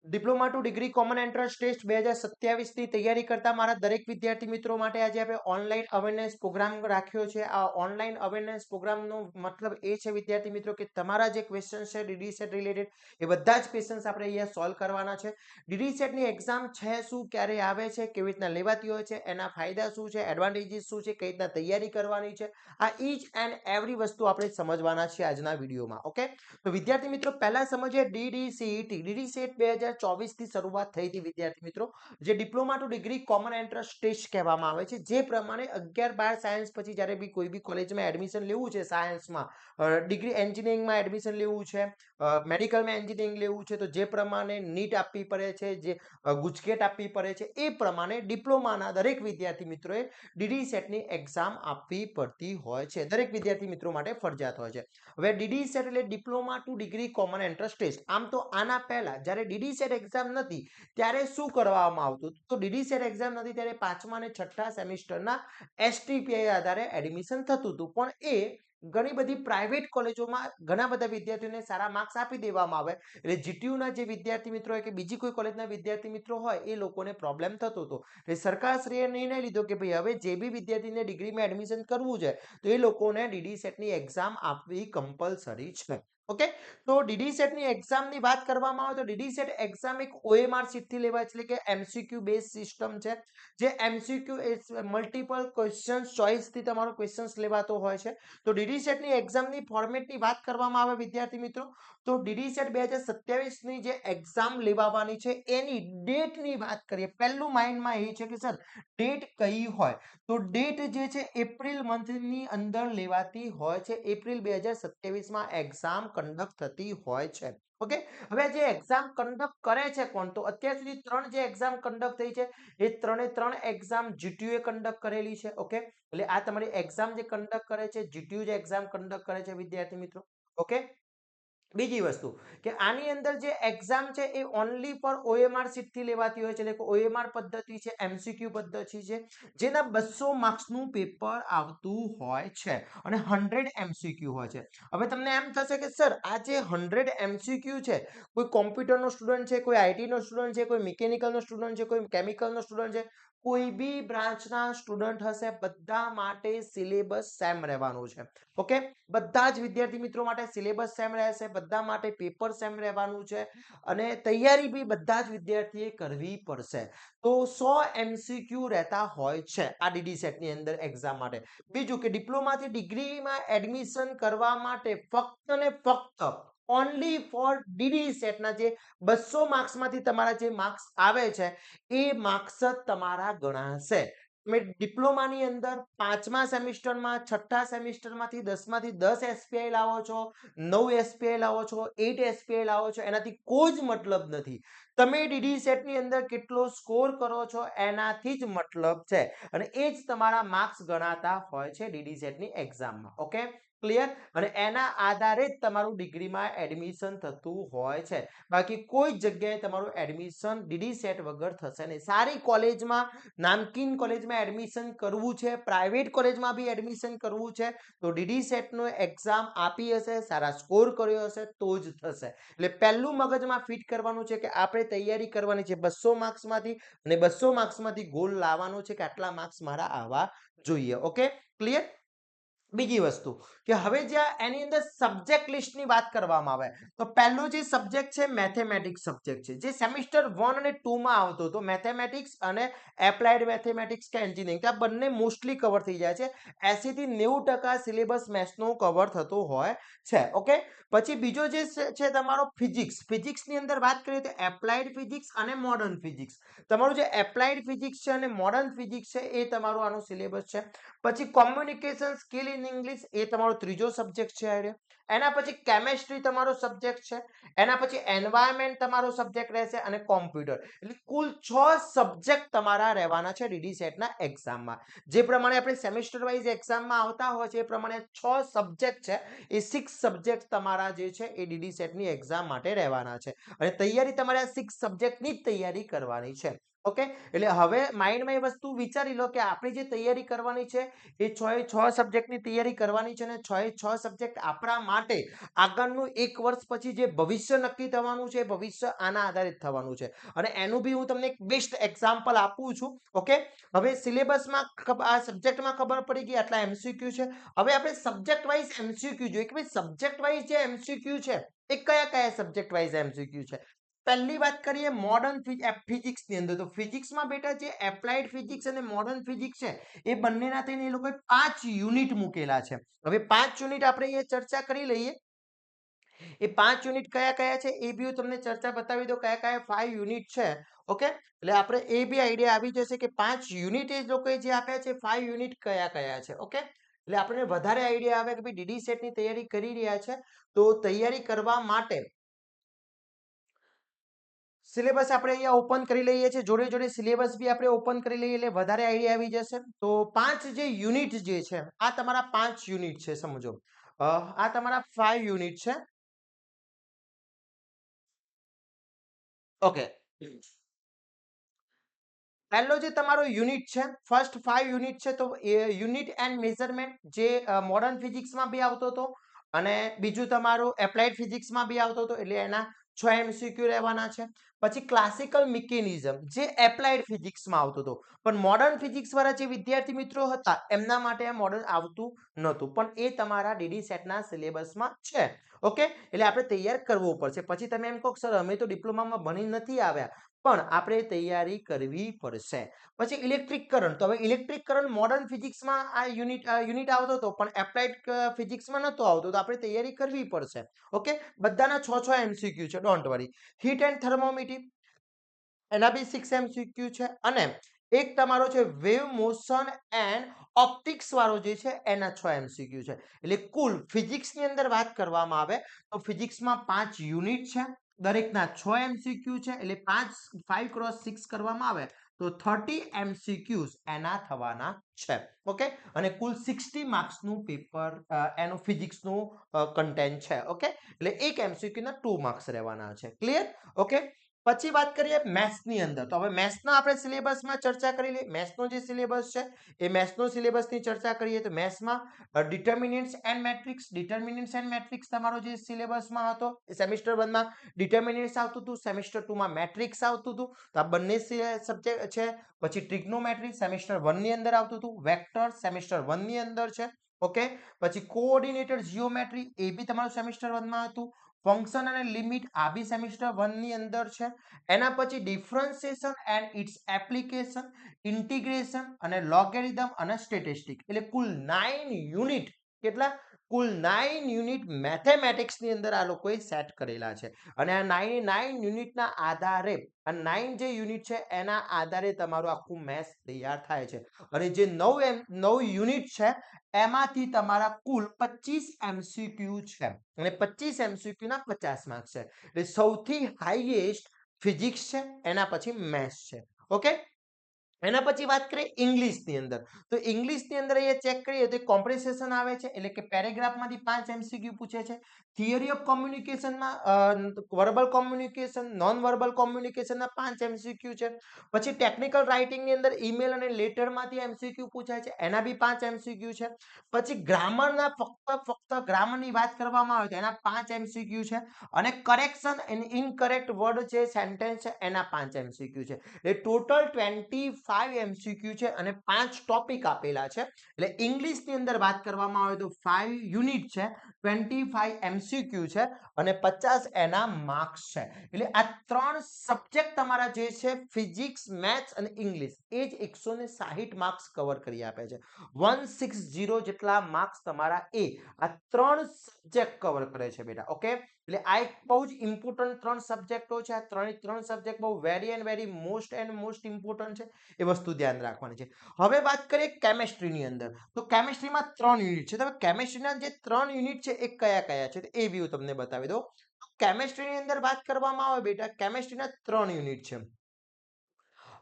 Diploma to degree common entrance test 2027 ની તૈયારી કરતા મારા દરેક વિદ્યાર્થી મિત્રો માટે આજે આપણે ઓનલાઈન અવેરનેસ પ્રોગ્રામ રાખ્યો છે. આ ઓનલાઈન અવેરનેસ પ્રોગ્રામનો મતલબ એ છે વિદ્યાર્થી મિત્રો કે તમારા જે ક્વેશ્ચન છે ડીડી સેટ રિલેટેડ એ બધા જ ક્વેશ્ચન્સ આપણે અહીંયા સોલ્વ કરવાના છે. ડીડી સેટની એક્ઝામ છે શું, ક્યારે આવે છે, કેવી રીતના લેવાતી હોય છે, એના ફાયદા શું છે, એડવાન્ટેજીસ શું છે, કઈ રીતના તૈયારી કરવાની છે, આ ઈચ એન્ડ એવરી વસ્તુ આપણે સમજવાના છે આજના વિડીયોમાં. ઓકે, તો વિદ્યાર્થી મિત્રો પહેલા સમજીએ ડીડીસીઈટી. ડીડી સેટ 2024 થી શરૂઆત થઈ હતી વિદ્યાર્થી મિત્રો, જે diploma to degree common entrance test કહેવામાં આવે છે. જે પ્રમાણે 11-12 સાયન્સ પછી જ્યારે બી કોઈ બી કોલેજમાં એડમિશન લેવું છે, સાયન્સમાં ડિગ્રી એન્જિનિયરિંગમાં એડમિશન લેવું છે, મેડિકલમાં એન્જિનિયરિંગ લેવું છે, તો જે પ્રમાણે નીટ આપવી પડે છે, જે ગુજકેટ આપવી પડે છે, એ પ્રમાણે ડિપ્લોમાના દરેક વિદ્યાર્થી મિત્રોએ ડીડી સેટની એક્ઝામ આપવી પડતી હોય છે. દરેક વિદ્યાર્થી મિત્રો માટે ફરજિયાત હોય છે. હવે ડીડી સેટ એટલે diploma to degree common entrance test. આમ તો આના પહેલા જ્યારે ડીડી સેટ એક્ઝામ નથી ત્યારે શું કરવામાં આવતું, તો ડીડી સેટ એક્ઝામ નથી ત્યારે 5મા અને 6ઠા સેમિસ્ટરના એસટીપીઆઈ આધારે એડમિશન થતું હતું. પણ એ ઘણી બધી પ્રાઇવેટ કોલેજોમાં ઘણા બધા વિદ્યાર્થીઓને સારા માર્ક્સ આપી દેવામાં આવે એટલે જીટીયુના જે વિદ્યાર્થી મિત્રો હોય કે બીજી કોઈ કોલેજના વિદ્યાર્થી મિત્રો હોય એ લોકોને પ્રોબ્લેમ થતો હતો. એટલે સરકારશ્રીએ નિર્ણય લીધો કે ભાઈ હવે જે બી વિદ્યાર્થીને ડિગ્રીમાં એડમિશન કરવું છે તો એ લોકોને ડીડી સેટની એક્ઝામ આપવી કમ્પલસરી છે. ઓકે, તો ડીડી સેટની એક્ઝામની વાત કરવામાં આવે તો ડીડી સેટ એક્ઝામ એક ઓએમઆર શીટથી લેવાય છે, એટલે કે એમસીક્યુ બેઝ સિસ્ટમ છે. જે એમસીક્યુ એ મલ્ટિપલ ક્વેશ્ચન ચોઇસથી તમારો ક્વેશ્ચન્સ લેવાતો હોય છે. તો ડીડી સેટની એક્ઝામની ફોર્મેટની વાત કરવામાં આવે વિદ્યાર્થી મિત્રો, તો ડીડી સેટ 2027 ની જે એક્ઝામ લેવાની છે એની ડેટની વાત કરીએ. પહેલું માઇન્ડમાં એ છે કે સર ડેટ કઈ હોય, તો ડેટ જે છે એપ્રિલ મંથની અંદર લેવાતી હોય છે. એપ્રિલ 2027માં એક્ઝામ કન્ડક્ટ થતી હોય છે. ઓકે, હવે જે એક્ઝામ કન્ડક્ટ કરે છે કોણ, તો અત્યાર સુધી 3 જે એક્ઝામ કન્ડક્ટ થઈ છે એ 3 એક્ઝામ જીટીયુ એ કન્ડક્ટ કરેલી છે. ઓકે, એટલે આ તમારી એક્ઝામ જે કન્ડક્ટ કરે છે જીટીયુ જે એક્ઝામ કન્ડક્ટ કરે છે વિદ્યાર્થી મિત્રો. ઓકે, બીજી વસ્તુ કે આની અંદર જે એક્ઝામ છે એ ઓનલી ફોર ઓએમઆર શીટથી લેવાતી હોય છે, એટલે કે ઓએમઆર પદ્ધતિ છે, એમસીક્યુ પદ્ધતિ છે, જેના 200 માર્ક્સનું પેપર આવતું હોય છે અને 100 એમસીક્યુ હોય છે. હવે તમને એમ થશે કે સર આ જે 100 એમસીક્યુ છે, કોઈ કોમ્પ્યુટરનો સ્ટુડન્ટ છે, કોઈ આઈટીનો સ્ટુડન્ટ છે, કોઈ મિકેનિકલનો સ્ટુડન્ટ છે, કોઈ કેમિકલનો સ્ટુડન્ટ છે, કોઈ બી બ્રાન્ચના સ્ટુડન્ટ હશે, બધા માટે સિલેબસ સેમ રહેવાનું છે. ઓકે, બધા જ વિદ્યાર્થી મિત્રો માટે સિલેબસ સેમ રહેશે, બધા માટે પેપર સેમ રહેવાનું છે અને તૈયારી બી બધા જ વિદ્યાર્થીએ કરવી પડશે. તો 100 એમસીક્યુ રહેતા હોય છે આ ડીડી સેટની અંદર એક્ઝામ માટે. બીજું કે ડિપ્લોમાથી ડિગ્રીમાં એડમિશન કરવા માટે ફક્ત ને ફક્ત ઓનલી ફોર ડીડી સેટના જે 200 માર્ક્સમાંથી તમારા જે માર્ક્સ આવે છે એ માર્ક્સ જ તમારા ગણાશે. તમે ડિપ્લોમાની અંદર 5મા સેમિસ્ટરમાં 6ઠા સેમિસ્ટરમાંથી 10માંથી 10 એસપીઆઈ લાવો છો, 9 એસપીઆઈ લાવો છો, 8 એસપીઆઈ લાવો છો, એનાથી કોઈ જ મતલબ નથી. તમે ડીડી સેટની અંદર કેટલો સ્કોર કરો છો એનાથી જ મતલબ છે અને એ જ તમારા માર્ક્સ ગણાતા હોય છે ડીડી સેટની એક્ઝામમાં. Okay, clear? અને એના આધારે જ તમારું ડિગ્રીમાં એડમિશન થતું હોય છે. બાકી કોઈ જગ્યાએ તમારું એડમિશન ડીડી સેટ વગર થશે નહીં. સારી કોલેજમાં, નામકીન કોલેજમાં એડમિશન કરવું છે, પ્રાઇવેટ કોલેજમાં બી એડમિશન કરવું છે, તો ડીડી સેટનો એક્ઝામ આપી હશે, સારા સ્કોર કર્યો હશે તો જ થશે. એટલે પહેલું મગજમાં ફિટ કરવાનું છે કે આપણે તૈયારી કરવાની છે 200 માર્ક્સમાંથી અને 200 માર્ક્સમાંથી ગોલ લાવવાનો છે કે આટલા માર્ક્સ મારા આવવા જોઈએ. Okay, clear? બીજી વસ્તુ કે હવે જ્યાં એની અંદર સબ્જેક્ટ લિસ્ટની વાત કરવામાં આવે તો પહેલો જે સબ્જેક્ટ છે મેથેમેટિક્સ સબ્જેક્ટ છે, જે સેમિસ્ટર 1 અને 2 માં આવતો હતો. મેથેમેટિક્સ અને એપ્લાઇડ મેથેમેટિક્સ કે એન્જિનિયરિંગ, આ બંને મોસ્ટલી કવર થઈ જાય છે. 80 થી 90% સિલેબસ મેથ્સનો કવર થતો હોય છે. ઓકે, પછી બીજો જે છે તમારો ફિઝિક્સ. ફિઝિક્સની અંદર વાત કરીએ તો એપ્લાઇડ ફિઝિક્સ અને મોડર્ન ફિઝિક્સ. તમારું જે એપ્લાઇડ ફિઝિક્સ છે અને મોડર્ન ફિઝિક્સ છે એ તમારું આનો સિલેબસ છે. પછી કોમ્યુનિકેશન સ્કિલ ઇન ઇંગ્લિશ એ તમારો ત્રીજો સબ્જેક્ટ છે. એના પછી કેમેસ્ટ્રી તમારો સબ્જેક્ટ છે. એના પછી એન્વાયરમેન્ટ તમારો સબ્જેક્ટ રહેશે અને કોમ્પ્યુટર. એટલે કુલ 6 સબ્જેક્ટ તમારા રહેવાના છે ડીડી સેટના એક્ઝામમાં. જે પ્રમાણે આપણે સેમેસ્ટર વાઇઝ એક્ઝામમાં આવતા હોય છે એ પ્રમાણે 6 સબ્જેક્ટ છે, એ 6 સબ્જેક્ટ તમારા જે છે એ ડીડી સેટની એક્ઝામ માટે રહેવાના છે અને તૈયારી તમારે આ 6 સબ્જેક્ટની જ તૈયારી કરવાની છે. ઓકે, એટલે હવે માઇન્ડમાં એ વસ્તુ વિચારી લો કે આપણે જે તૈયારી કરવાની છે એ 6 એ 6 સબ્જેક્ટની તૈયારી કરવાની છે અને 6 એ 6 સબ્જેક્ટ આપણા માટે આગળનું 1 વર્ષ પછી જે ભવિષ્ય નક્કી થવાનું છે, ભવિષ્ય આના આધારિત થવાનું છે. અને એનું બી હું તમને એક બેસ્ટ એક્ઝામ્પલ આપું છું. ઓકે, હવે સિલેબસમાં આ સબ્જેક્ટમાં ખબર પડી ગઈ આટલા MCQ છે. હવે આપણે સબ્જેક્ટ વાઇઝ MCQ જોઈએ કે ભાઈ સબ્જેક્ટ વાઇઝ જે MCQ છે એ કયા કયા સબ્જેક્ટ વાઇઝ MCQ છે. પહેલી વાત કરીએ મોડર્ન ફિઝિક્સ ની અંદર, તો ફિઝિક્સમાં બેટા જે એપ્લાઇડ ફિઝિક્સ અને મોડર્ન ફિઝિક્સ છે એ બંનેના થઈને એ લોકોએ 5 યુનિટ મૂકેલા છે. હવે 5 યુનિટ આપણે અહીંયા ચર્ચા કરી લઈએ. એ 5 યુનિટ કયા કયા છે એ બી હું તમને ચર્ચા બતાવી દઉં કયા કયા 5 યુનિટ છે. ઓકે, એટલે આપણે એ બી આઈડિયા આવી જશે કે 5 યુનિટ એ લોકોએ જે આપ્યા છે 5 યુનિટ કયા કયા છે. ઓકે, એટલે આપણને વધારે આઈડિયા આવે કે ભાઈ ડીડી સેટ ની તૈયારી કરી રહ્યા છે તો તૈયારી કરવા માટે સિલેબસ આપણે અહીંયા ઓપન કરી લઈએ છીએ, જોડે જોડે સિલેબસ બી આપણે ઓપન કરી લઈએ એટલે વધારે આઈડિયા આવી જશે. તો 5 જે યુનિટ જે છે આ તમારા 5 યુનિટ છે. સમજો આ તમારા 5 યુનિટ છે. ઓકે, પહેલો જે તમારો યુનિટ છે ફર્સ્ટ 5 યુનિટ છે તો યુનિટ એન્ડ મેઝરમેન્ટ જે મોડર્ન ફિઝિક્સમાં બી આવતો હતો અને બીજું તમારું એપ્લાઇડ ફિઝિક્સમાં બી આવતો હતો એટલે એના 6 MCQ રહેવાના છે. પછી ક્લાસિકલ મિકેનિઝમ જે એપ્લાઇડ ફિઝિક્સમાં આવતો હતો પણ મોડર્ન ફિઝિક્સ વાળા જે વિદ્યાર્થી મિત્રો હતા એમના માટે આ મોડર્ન આવતું નહોતું પણ એ તમારા ડીડી સેટના સિલેબસમાં છે. ઓકે, એટલે આપણે તૈયાર કરવું પડશે. પછી તમે એમ કહો સર અમે તો ડિપ્લોમામાં ભણી નથી આવ્યા પણ આપણે તૈયારી કરવી પડશે. પછી ઇલેક્ટ્રિક કરંટ, તો હવે ઇલેક્ટ્રિક કરંટ મોડર્ન ફિઝિક્સમાં આ યુનિટ આવતો હતો પણ એપ્લાઇડ ફિઝિક્સમાં નહોતો આવતો તો આપણે તૈયારી કરવી પડશે. ઓકે, બધાના 6 MCQ છે, don't worry. Heat and thermometer એના બી 6 MCQ છે અને એક તમારો છે વેવ મોશન એન્ડ ઓપ્ટિક્સ વાળો જે છે એના 6 MCQ છે. એટલે કુલ ફિઝિક્સની અંદર વાત કરવામાં આવે તો ફિઝિક્સમાં 5 યુનિટ છે, દરેકના 6 MCQ છે એટલે 5 × 6 કરવામાં આવે તો 30 MCQs એના થવાના છે. ઓકે, અને કુલ 60 માર્ક્સનું પેપર એનું ફિઝિક્સનું કન્ટેન્ટ છે. ઓકે, એટલે એક MCQ ના 2 માર્ક્સ રહેવાના છે. ક્લિયર? ઓકે, પછી વાત કરીએ મેથ્સની અંદર, તો હવે મેથ્સના આપણે સિલેબસમાં ચર્ચા કરી લઈએ. મેથ્સનો જે સિલેબસ છે એ મેથ્સનો સિલેબસની ચર્ચા કરીએ તો મેથ્સમાં ડિટર્મિનન્ટ્સ એન્ડ મેટ્રિક્સ તમારો જે સિલેબસમાં હતો એ સેમિસ્ટર 1 માં ડિટર્મિનન્ટ્સ આવતું હતું, સેમિસ્ટર 2 માં મેટ્રિક્સ આવતું હતું. તો આ બંને સબ્જેક્ટ છે. પછી ટ્રિગ્નોમેટ્રી સેમિસ્ટર 1 ની અંદર આવતું હતું, વેક્ટર સેમિસ્ટર 1 ની અંદર છે. ઓકે, પછી કોઓર્ડિનેટર જીઓમેટ્રી એ બી તમારું સેમિસ્ટર 1 માં હતું. ફંક્શન અને લિમિટ આ બી સેમિસ્ટર 1 ની અંદર છે. એના પછી differentiation and its application, integration અને લોગેરિધમ અને સ્ટેટિસ્ટિક એટલે કુલ 9 યુનિટ. કેટલા? કુલ 9 યુનિટ મેથેમેટિક્સની અંદર આ લોકોએ સેટ કરેલા છે અને આ 9 યુનિટના આધારે આ 9 જે યુનિટ છે એના આધારે તમારું આખું મેથ્સ તૈયાર થાય છે. અને જે 9 યુનિટ છે એમાંથી તમારા કુલ 25 MCQ છે અને 25 MCQ ના 50 માર્ક્સ છે. એટલે સૌથી હાઈએસ્ટ ફિઝિક્સ છે, એના પછી મેથ્સ છે. ઓકે, એના પછી વાત કરીએ ઇંગ્લિશની અંદર, તો ઇંગ્લિશની અંદર અહીંયા ચેક કરીએ તો કોમ્પ્રિહેન્શન આવે છે એટલે કે પેરેગ્રાફમાંથી 5 MCQ પૂછે છે. થિયરી ઓફ કોમ્યુનિકેશનમાં વર્બલ કોમ્યુનિકેશન, નોન વર્બલ કોમ્યુનિકેશનના 5 MCQ છે. પછી ટેકનિકલ રાઇટિંગની અંદર ઈમેલ અને લેટરમાંથી MCQ પૂછાય છે, એના બી 5 MCQ છે. પછી ગ્રામરના ફક્ત ગ્રામરની વાત કરવામાં આવે તો એના 5 MCQ છે અને કરેક્શન અને ઇનકરેક્ટ વર્ડ છે સેન્ટેન્સ છે એના 5 MCQ છે. એટલે ટોટલ 25 MCQ છે અને 5 ટોપિક આપેલા છે. એટલે ઇંગ્લિશની અંદર વાત કરવામાં આવે તો 5 યુનિટ છે, 25 MCQ છે અને 50 એના માર્ક્સ છે. એટલે આ 3 સબ્જેક્ટ તમારા જે છે ફિઝિક્સ, મેથ્સ અને ઇંગ્લિશ એ જ 160 માર્ક્સ કવર કરી આપે છે. 160 જેટલા માર્ક્સ તમારા આ 3 સબ્જેક્ટ કવર કરે છે બેટા. ઓકે, એટલે આ એક બહુ જ ઇમ્પોર્ટન્ટ 3 સબ્જેક્ટો છે. આ 3 સબ્જેક્ટ બહુ very and very most important છે, એ વસ્તુ ધ્યાન રાખવાની છે. હવે વાત કરીએ કેમેસ્ટ્રીની અંદર, તો કેમેસ્ટ્રીમાં 3 યુનિટ છે. તો કેમેસ્ટ્રીના જે 3 યુનિટ છે એ કયા કયા છે એ બી હું તમને બતાવી દઉં. કેમેસ્ટ્રીની અંદર વાત કરવામાં આવે બેટા, કેમેસ્ટ્રીના 3 યુનિટ છે.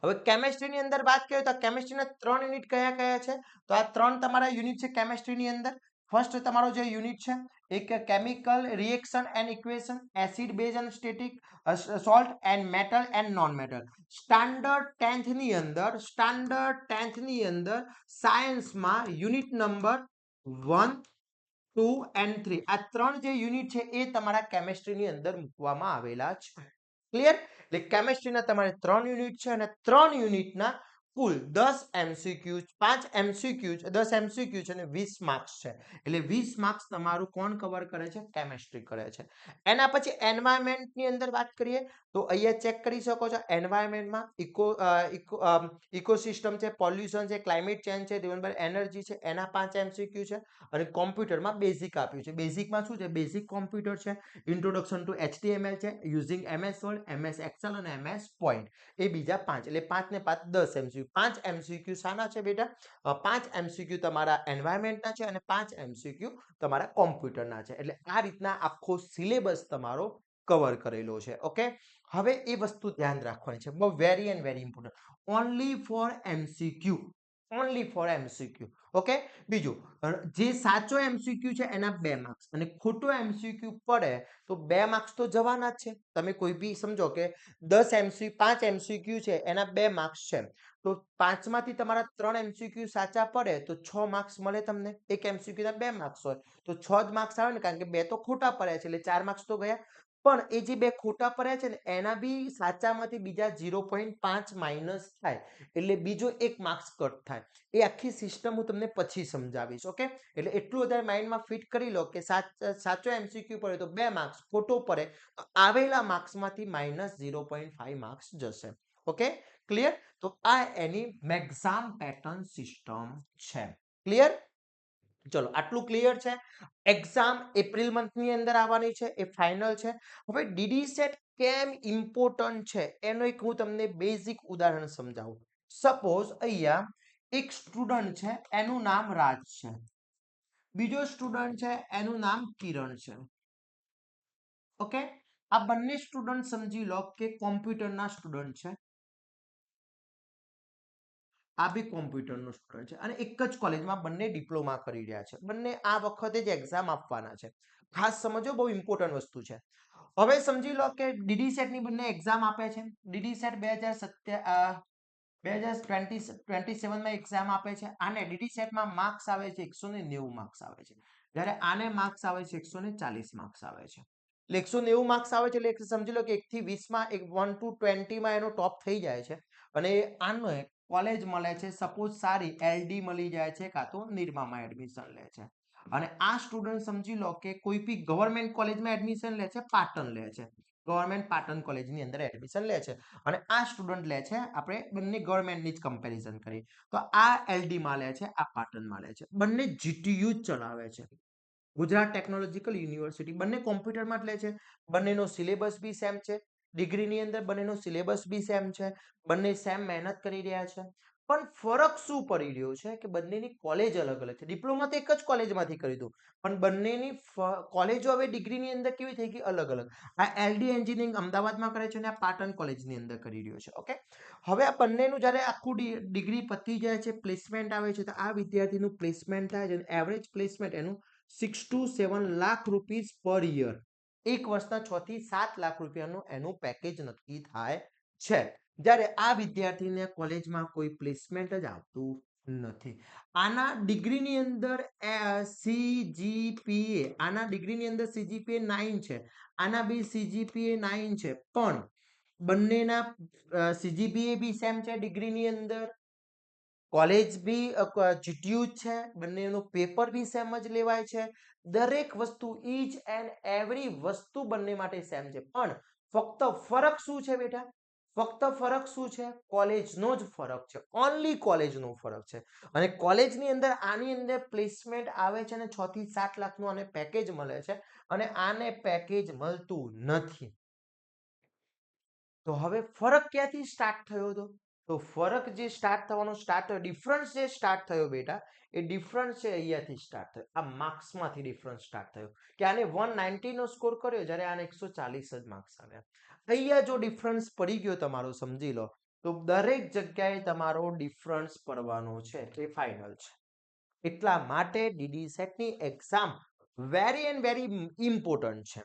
હવે કેમેસ્ટ્રીની અંદર વાત કરીએ તો કેમેસ્ટ્રીના 3 યુનિટ કયા કયા છે, તો આ 3 તમારા યુનિટ છે કેમેસ્ટ્રીની અંદર. ફર્સ્ટ તમારો જે યુનિટ છે એક chemical reaction and equation, acid base and static, salt and metal and non metal. Standard 10th ની અંદર સાયન્સમાં યુનિટ નંબર 1 2 and 3 આ 3 જે યુનિટ છે એ તમારા કેમિસ્ટ્રીની અંદર મૂકવામાં આવેલા છે. ક્લિયર? એટલે કેમિસ્ટ્રીના તમારે 3 યુનિટ છે અને 3 યુનિટના કુલ 10 MCQ 5 MCQ 10 MCQ છે અને 20 માર્ક્સ છે. એટલે 20 માર્ક્સ તમારું કોણ કવર કરે છે? કેમિસ્ટ્રી કરે છે. એના પછી એન્વાયરમેન્ટની અંદર વાત કરીએ તો અહીંયા ચેક કરી શકો છો. એન્વાયરમેન્ટમાં ઇકોસિસ્ટમ છે, પોલ્યુશન છે, ક્લાઇમેટ ચેન્જ છે, રિન્યુએબલ એનર્જી છે, એના 5 MCQ છે અને કોમ્પ્યુટરમાં બેઝિક આપ્યું છે. બેઝિકમાં શું છે? બેઝિક કોમ્પ્યુટર છે, ઇન્ટ્રોડક્શન ટુ HTML છે, using MS Word, MS Excel અને MS પોઈન્ટ. એ બીજા 5 એટલે 5 ને 5 10 MCQ. 5 MCQ શાના છે બેટા? 5 MCQ તમારા એન્વાયરમેન્ટના છે અને 5 MCQ તમારા કોમ્પ્યુટરના છે. એટલે આ રીતના આખો સિલેબસ તમારો કવર કરેલો છે. ઓકે, હવે એ વસ્તુ ધ્યાન રાખવાની છે, બહુ very and very important. Only for MCQ, only for MCQ. Okay, બીજું જે સાચો MCQ છે એના 2 માર્ક્સ અને ખોટો MCQ પડે તો 2 માર્ક્સ તો જવાના જ છે. તમે કોઈ બી સમજો કે 5 MCQ છે એના 2 માર્ક્સ છે તો 5 માંથી તમારા 3 MCQ સાચા પડે તો 6 માર્ક્સ મળે તમને. એક MCQ ના 2 માર્ક્સ હોય તો 6 જ માર્ક્સ આવે ને, કારણ કે 2 તો ખોટા પડ્યા છે એટલે 4 માર્ક્સ તો ગયા. પણ એ જે 2 ખોટા પડ્યા છે ને એના બી સાચામાંથી બીજા 0.5 માઇનસ થાય એટલે બીજો 1 માર્ક્સ કટ થાય. એ આખી સિસ્ટમ હું તમને પછી સમજાવીશ. ઓકે, એટલે એટલું વધારે માઇન્ડમાં ફિટ કરી લો કે સાચો MCQ પડે તો 2 માર્ક્સ, ખોટો પડે તો આવેલા માર્ક્સમાંથી માઇનસ 0.5 માર્ક્સ જશે. Okay, clear? તો આ એની મેક્ઝામ પેટર્ન સિસ્ટમ છે. ક્લિયર? ચલો, આટલું ક્લિયર છે. એક્ઝામ એપ્રિલ મંથની અંદર આવવાની છે, એ ફાઇનલ છે. હવે ડીડી સેટ કેમ ઇમ્પોર્ટન્ટ છે એનો એક હું તમને બેઝિક ઉદાહરણ સમજાવું. સપોઝ અહીંયા એક સ્ટુડન્ટ છે એનું નામ રાજ છે, બીજો સ્ટુડન્ટ છે એનું નામ કિરણ છે. ઓકે, આ બંને સ્ટુડન્ટ સમજી લો કે કોમ્પ્યુટરના સ્ટુડન્ટ છે. આ બી કોમ્પ્યુટરનો સ્ટુડન્ટ છે અને એક જ કોલેજમાં બંને ડિપ્લોમા કરી રહ્યા છે. બંને આ વખતે જ એક્ઝામ આપવાના છે. ખાસ સમજો, બહુ ઇમ્પોર્ટન્ટ વસ્તુ છે. હવે સમજી લો કે ડીડી સેટની બંને એક્ઝામ આપે છે. ડીડી સેટ 2027માં એક્ઝામ આપે છે. આને ડીડી સેટમાં માર્ક્સ આવે છે 190 માર્ક્સ આવે છે, જ્યારે આને માર્ક્સ આવે છે 140 માર્ક્સ આવે છે. એટલે 190 માર્ક્સ આવે છે એટલે સમજી લો કે 1 થી 20માં 1 to 20માં એનો ટોપ થઈ જાય છે અને આનો કોલેજ મળે છે સપોઝ સારી LD મળી જાય છે કાં તો નિરમામાં એડમિશન લે છે. અને આ સ્ટુડન્ટ સમજી લો કે કોઈ બી ગવર્મેન્ટ કોલેજમાં એડમિશન લે છે, પાટણ લે છે, ગવર્મેન્ટ પાટણ કોલેજની અંદર એડમિશન લે છે અને આ સ્ટુડન્ટ લે છે, આપણે બંને ગવર્મેન્ટની જ કમ્પેરિઝન કરી તો આ LD માં લે છે, આ પાટણમાં લે છે. બંને GTU જ ચલાવે છે, ગુજરાત ટેકનોલોજીકલ યુનિવર્સિટી. બંને કોમ્પ્યુટરમાં જ લે છે. બંનેનો સિલેબસ બી સેમ છે. ડિગ્રીની અંદર બંનેનો સિલેબસ બી સેમ છે. બંને સેમ મહેનત કરી રહ્યા છે. પણ ફરક શું પડી રહ્યો છે કે બંનેની કોલેજ અલગ અલગ છે. ડિપ્લોમા તો એક જ કોલેજમાંથી કરી દો, પણ બંનેની કોલેજો હવે ડિગ્રીની અંદર કેવી થઈ ગઈ? અલગ અલગ. આ LD એન્જિનિયરિંગ અમદાવાદમાં કરે છે અને આ પાટણ કોલેજની અંદર કરી રહ્યો છે. ઓકે, હવે આ બંનેનું જ્યારે આખું ડિગ્રી પતી જાય છે, પ્લેસમેન્ટ આવે છે, તો આ વિદ્યાર્થીનું પ્લેસમેન્ટ થાય છે. એવરેજ પ્લેસમેન્ટ એનું 6 to 7 લાખ રૂપીસ પર યર, એક વર્ષના 6 થી 7 લાખ રૂપિયાનું એનું પેકેજ નક્કી થાય છે. જ્યારે આ વિદ્યાર્થીને કોલેજમાં કોઈ પ્લેસમેન્ટ જ આવતું નથી. આના ડિગ્રીની અંદર CGPA, આના ડિગ્રીની અંદર CGPA 9 છે, આના બી CGPA 9 છે, પણ બંનેના CGPA બી સેમ છે. ડિગ્રીની અંદર કોલેજ બી GTU છે, બંનેનું પેપર બી સેમ જ લેવાય છે. દરેક વસ્તુ ઈચ એન્ડ એવરી વસ્તુ બંને માટે સેમ છે. પણ ફક્ત ફરક શું છે બેટા? ફક્ત ફરક શું છે? કોલેજનો જ ફરક છે. ઓનલી કોલેજનો ફરક છે. અને કોલેજની અંદર આની અંદર પ્લેસમેન્ટ આવે છે અને 6 થી 7 લાખનું આને પેકેજ મળે છે અને આને પેકેજ મળતું નથી. તો હવે ફરક ક્યાંથી સ્ટાર્ટ થયો હતો? તો ફરક જે સ્ટાર્ટ થવાનો ડિફરન્સ જે સ્ટાર્ટ થયો બેટા, એ ડિફરન્સ છે અહીંયાથી સ્ટાર્ટ થયો. આ માર્ક્સમાંથી ડિફરન્સ સ્ટાર્ટ થયો કે આને 190 નો સ્કોર કર્યો, જ્યારે આને 140 જ માર્ક્સ આવ્યા. અહીંયા જો ડિફરન્સ પડી ગયો તમારો, સમજી લો, તો દરેક જગ્યાએ તમારો ડિફરન્સ પડવાનો છે, એ ફાઇનલ છે. એટલા માટે ડીડી સેટની exam very and very important છે.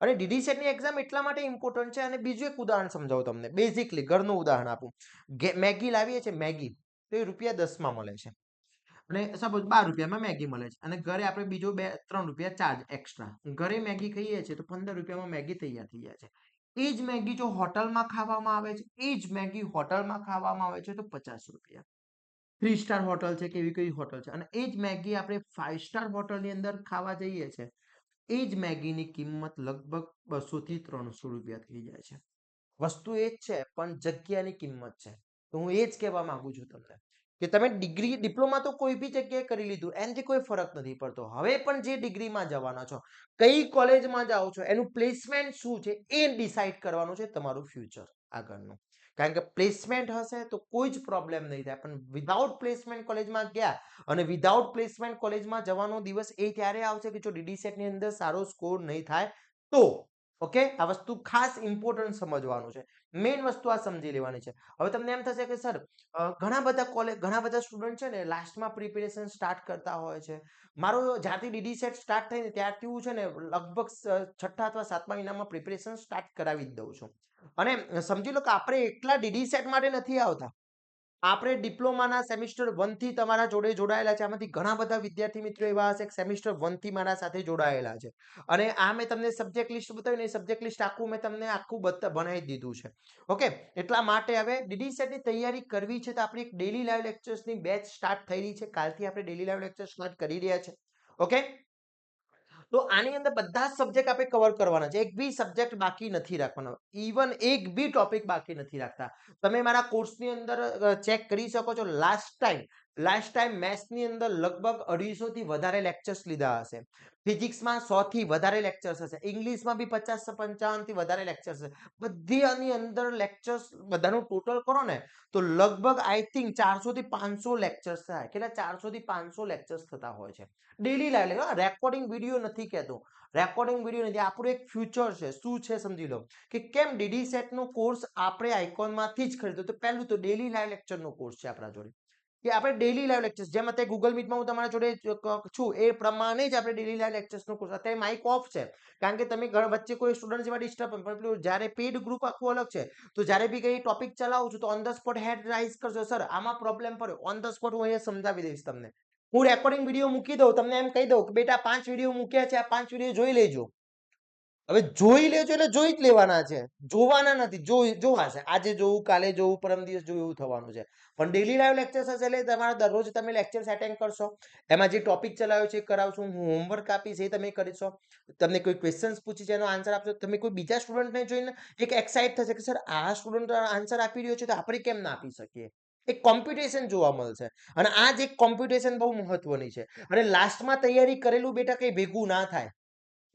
અને ડીડી સેટની એક્ઝામ એટલા માટે ઇમ્પોર્ટન્ટ છે. અને બીજું એક ઉદાહરણ સમજાવું તમને, બેઝિકલી ઘરનું ઉદાહરણ આપું. મેગી લાવીએ છીએ, મેગી તો એ ₹10માં મળે છે. અને સપોઝ 12 રૂપિયામાં મેગી મળે છે અને ઘરે આપણે બીજો 2-3 રૂપિયા ચાર્જ એક્સ્ટ્રા, ઘરે મેગી ખાઈએ છીએ તો 15 રૂપિયામાં મેગી તૈયાર થઈ જાય છે. એ જ મેગી જો હોટલમાં ખાવામાં આવે છે, એ જ મેગી હોટલમાં ખાવામાં આવે છે તો 50 રૂપિયા. 3 સ્ટાર હોટલ છે કે એવી કઈ હોટલ છે, અને એ જ મેગી આપણે 5 સ્ટાર હોટલની અંદર ખાવા જઈએ છીએ, એ જ મેગીની કિંમત લગભગ 200 થી 300 રૂપિયા થઈ જાય છે. વસ્તુ એ જ છે પણ જગ્યાની કિંમત છે. તો હું એ જ કહેવા માંગુ છું તમને કે તમે ડિગ્રી ડિપ્લોમા તો કોઈ બી જગ્યાએ કરી લીધું, એનાથી કોઈ ફરક નથી પડતો. હવે પણ જે ડિગ્રીમાં જવાના છો, કઈ કોલેજમાં જાઓ છો, એનું પ્લેસમેન્ટ શું છે એ ડિસાઈડ કરવાનું છે તમારું ફ્યુચર આગળનું. કારણ કે પ્લેસમેન્ટ હશે તો કોઈ જ પ્રોબ્લેમ નહીં થાય, પણ વિધાઉટ પ્લેસમેન્ટ કોલેજમાં ગયા અને વિધાઉટ પ્લેસમેન્ટ કોલેજમાં જવાનો દિવસ એ ત્યારે આવશે કે જો DD ની અંદર સારો સ્કોર નહીં થાય તો. ઓકે, આ વસ્તુ ખાસ ઇમ્પોર્ટન્ટ સમજવાનું છે. મેઇન વસ્તુ આ સમજી લેવાની છે. હવે તમને એમ થશે કે સર ઘણા બધા કોલેજ, ઘણા બધા સ્ટુડન્ટ છે ને લાસ્ટમાં પ્રિપેરેશન સ્ટાર્ટ કરતા હોય છે. મારો જ્યારથી DD સ્ટાર્ટ થઈને ત્યારથી હું છે ને લગભગ 6ઠ્ઠા અથવા 7મા મહિનામાં પ્રિપેરેશન સ્ટાર્ટ કરાવી જ દઉં છું. અને સમજી લો કે આપણે એકલા DD માટે નથી આવતા. આપણે ડિપ્લોમાના સેમિસ્ટર 1 થી તમારા જોડે જોડાયેલા છે. આમાંથી ઘણા બધા વિદ્યાર્થી મિત્રો એવા હશે કે સેમિસ્ટર 1 થી મારા સાથે જોડાયેલા છે. અને આ મેં તમને સબ્જેક્ટ લિસ્ટ બતાવ્યું ને, સબ્જેક્ટ લિસ્ટ આખું મેં તમને આખું બનાવી દીધું છે. ઓકે, એટલા માટે હવે DD ની તૈયારી કરવી છે તો આપણી એક ડેલી લાઈવ લેક્ચર્સની બેચ સ્ટાર્ટ થઈ રહી છે. કાલથી આપણે ડેલી લાઈવ લેક્ચર સ્ટાર્ટ કરી રહ્યા છે. ઓકે, તો આની અંદર બધા સબ્જેક્ટ આપણે કવર કરવાના છે. એક બી સબ્જેક્ટ બાકી નથી રાખવાનો, ઇવન એક બી ટોપિક બાકી નથી રાખતા. તમે મારા કોર્સની અંદર ચેક કરી શકો છો. લાસ્ટ ટાઈમ મેથ્સની અંદર લગભગ 250 થી વધારે લેક્ચર્સ લીધા હશે. ફિઝિક્સમાં 100 થી વધારે લેક્ચર્સ હશે. ઇંગ્લિશમાં બી 50-55 થી વધારે લેક્ચર્સ હશે. બધી આની અંદર લેક્ચર્સ બધાનું ટોટલ કરો ને તો લગભગ આઈ થિંક 400 થી 500 લેક્ચર્સ થાય. કેટલા? 400 થી 500 લેક્ચર્સ થતા હોય છે ડેલી લાઈવ. રેકોર્ડિંગ વિડીયો નથી કહેતો, રેકોર્ડિંગ વિડીયો નથી. આપણું એક ફ્યુચર છે. શું છે સમજી લો કે કેમ DD નો કોર્સ આપણે આઇકોનમાંથી જ ખરીદો. તો પહેલું તો ડેલી લાઈવ લેક્ચરનો કોર્સ છે આપણા જોડે, કે આપણે ડેલી લાઈવ લેક્ચર્સ જેમ અત્યારે ગૂગલ મીટમાં હું તમારા જોડે છું એ પ્રમાણે જ આપણે ડેલી લાઈવ લેક્ચર્સનો કોર્સ. અત્યારે માઇક ઓફ છે કારણ કે તમે વચ્ચે કોઈ સ્ટુડન્ટ જેવા ડિસ્ટર્બ, પણ જ્યારે પેડ ગ્રુપ આખું અલગ છે તો જ્યારે બી કઈ ટોપિક ચલાવું છું તો on the spot hand rise કરજો. સર આમાં પ્રોબ્લેમ પડ્યો, ઓન ધ સ્પોટ હું અહીંયા સમજાવી દઈશ તમને. હું રેકોર્ડિંગ વિડીયો મૂકી દઉં, તમને એમ કહી દઉં કે બેટા 5 વિડીયો મૂક્યા છે, આ 5 વિડીયો જોઈ લેજો. હવે જોઈ લેજો એટલે જોઈ જ લેવાના છે, જોવાના નથી. જોવાશે, આજે જોવું, કાલે જોવું, પરમ દિવસ જોવું, એવું થવાનું છે. પણ ડેલી લાઈવ લેક્ચર્સ હશે એટલે તમારા દરરોજ તમે લેક્ચર્સ અટેન્ડ કરશો. એમાં જે ટોપિક ચલાવ્યો છે એ કરાવશું, હું હોમવર્ક આપીશ એ તમે કરીશો. તમને કોઈ ક્વેશ્ચન્સ પૂછી છે એનો આન્સર આપશો. તમે કોઈ બીજા સ્ટુડન્ટને જોઈને એક એક્સાઇટ થશે કે સર આ સ્ટુડન્ટ આન્સર આપી રહ્યો છે તો આપણે કેમ ના આપી શકીએ. એક કોમ્પિટિશન જોવા મળશે અને આ જ એક કોમ્પિટિશન બહુ મહત્વની છે. અને લાસ્ટમાં તૈયારી કરેલું બેટા કઈ ભેગું ના થાય.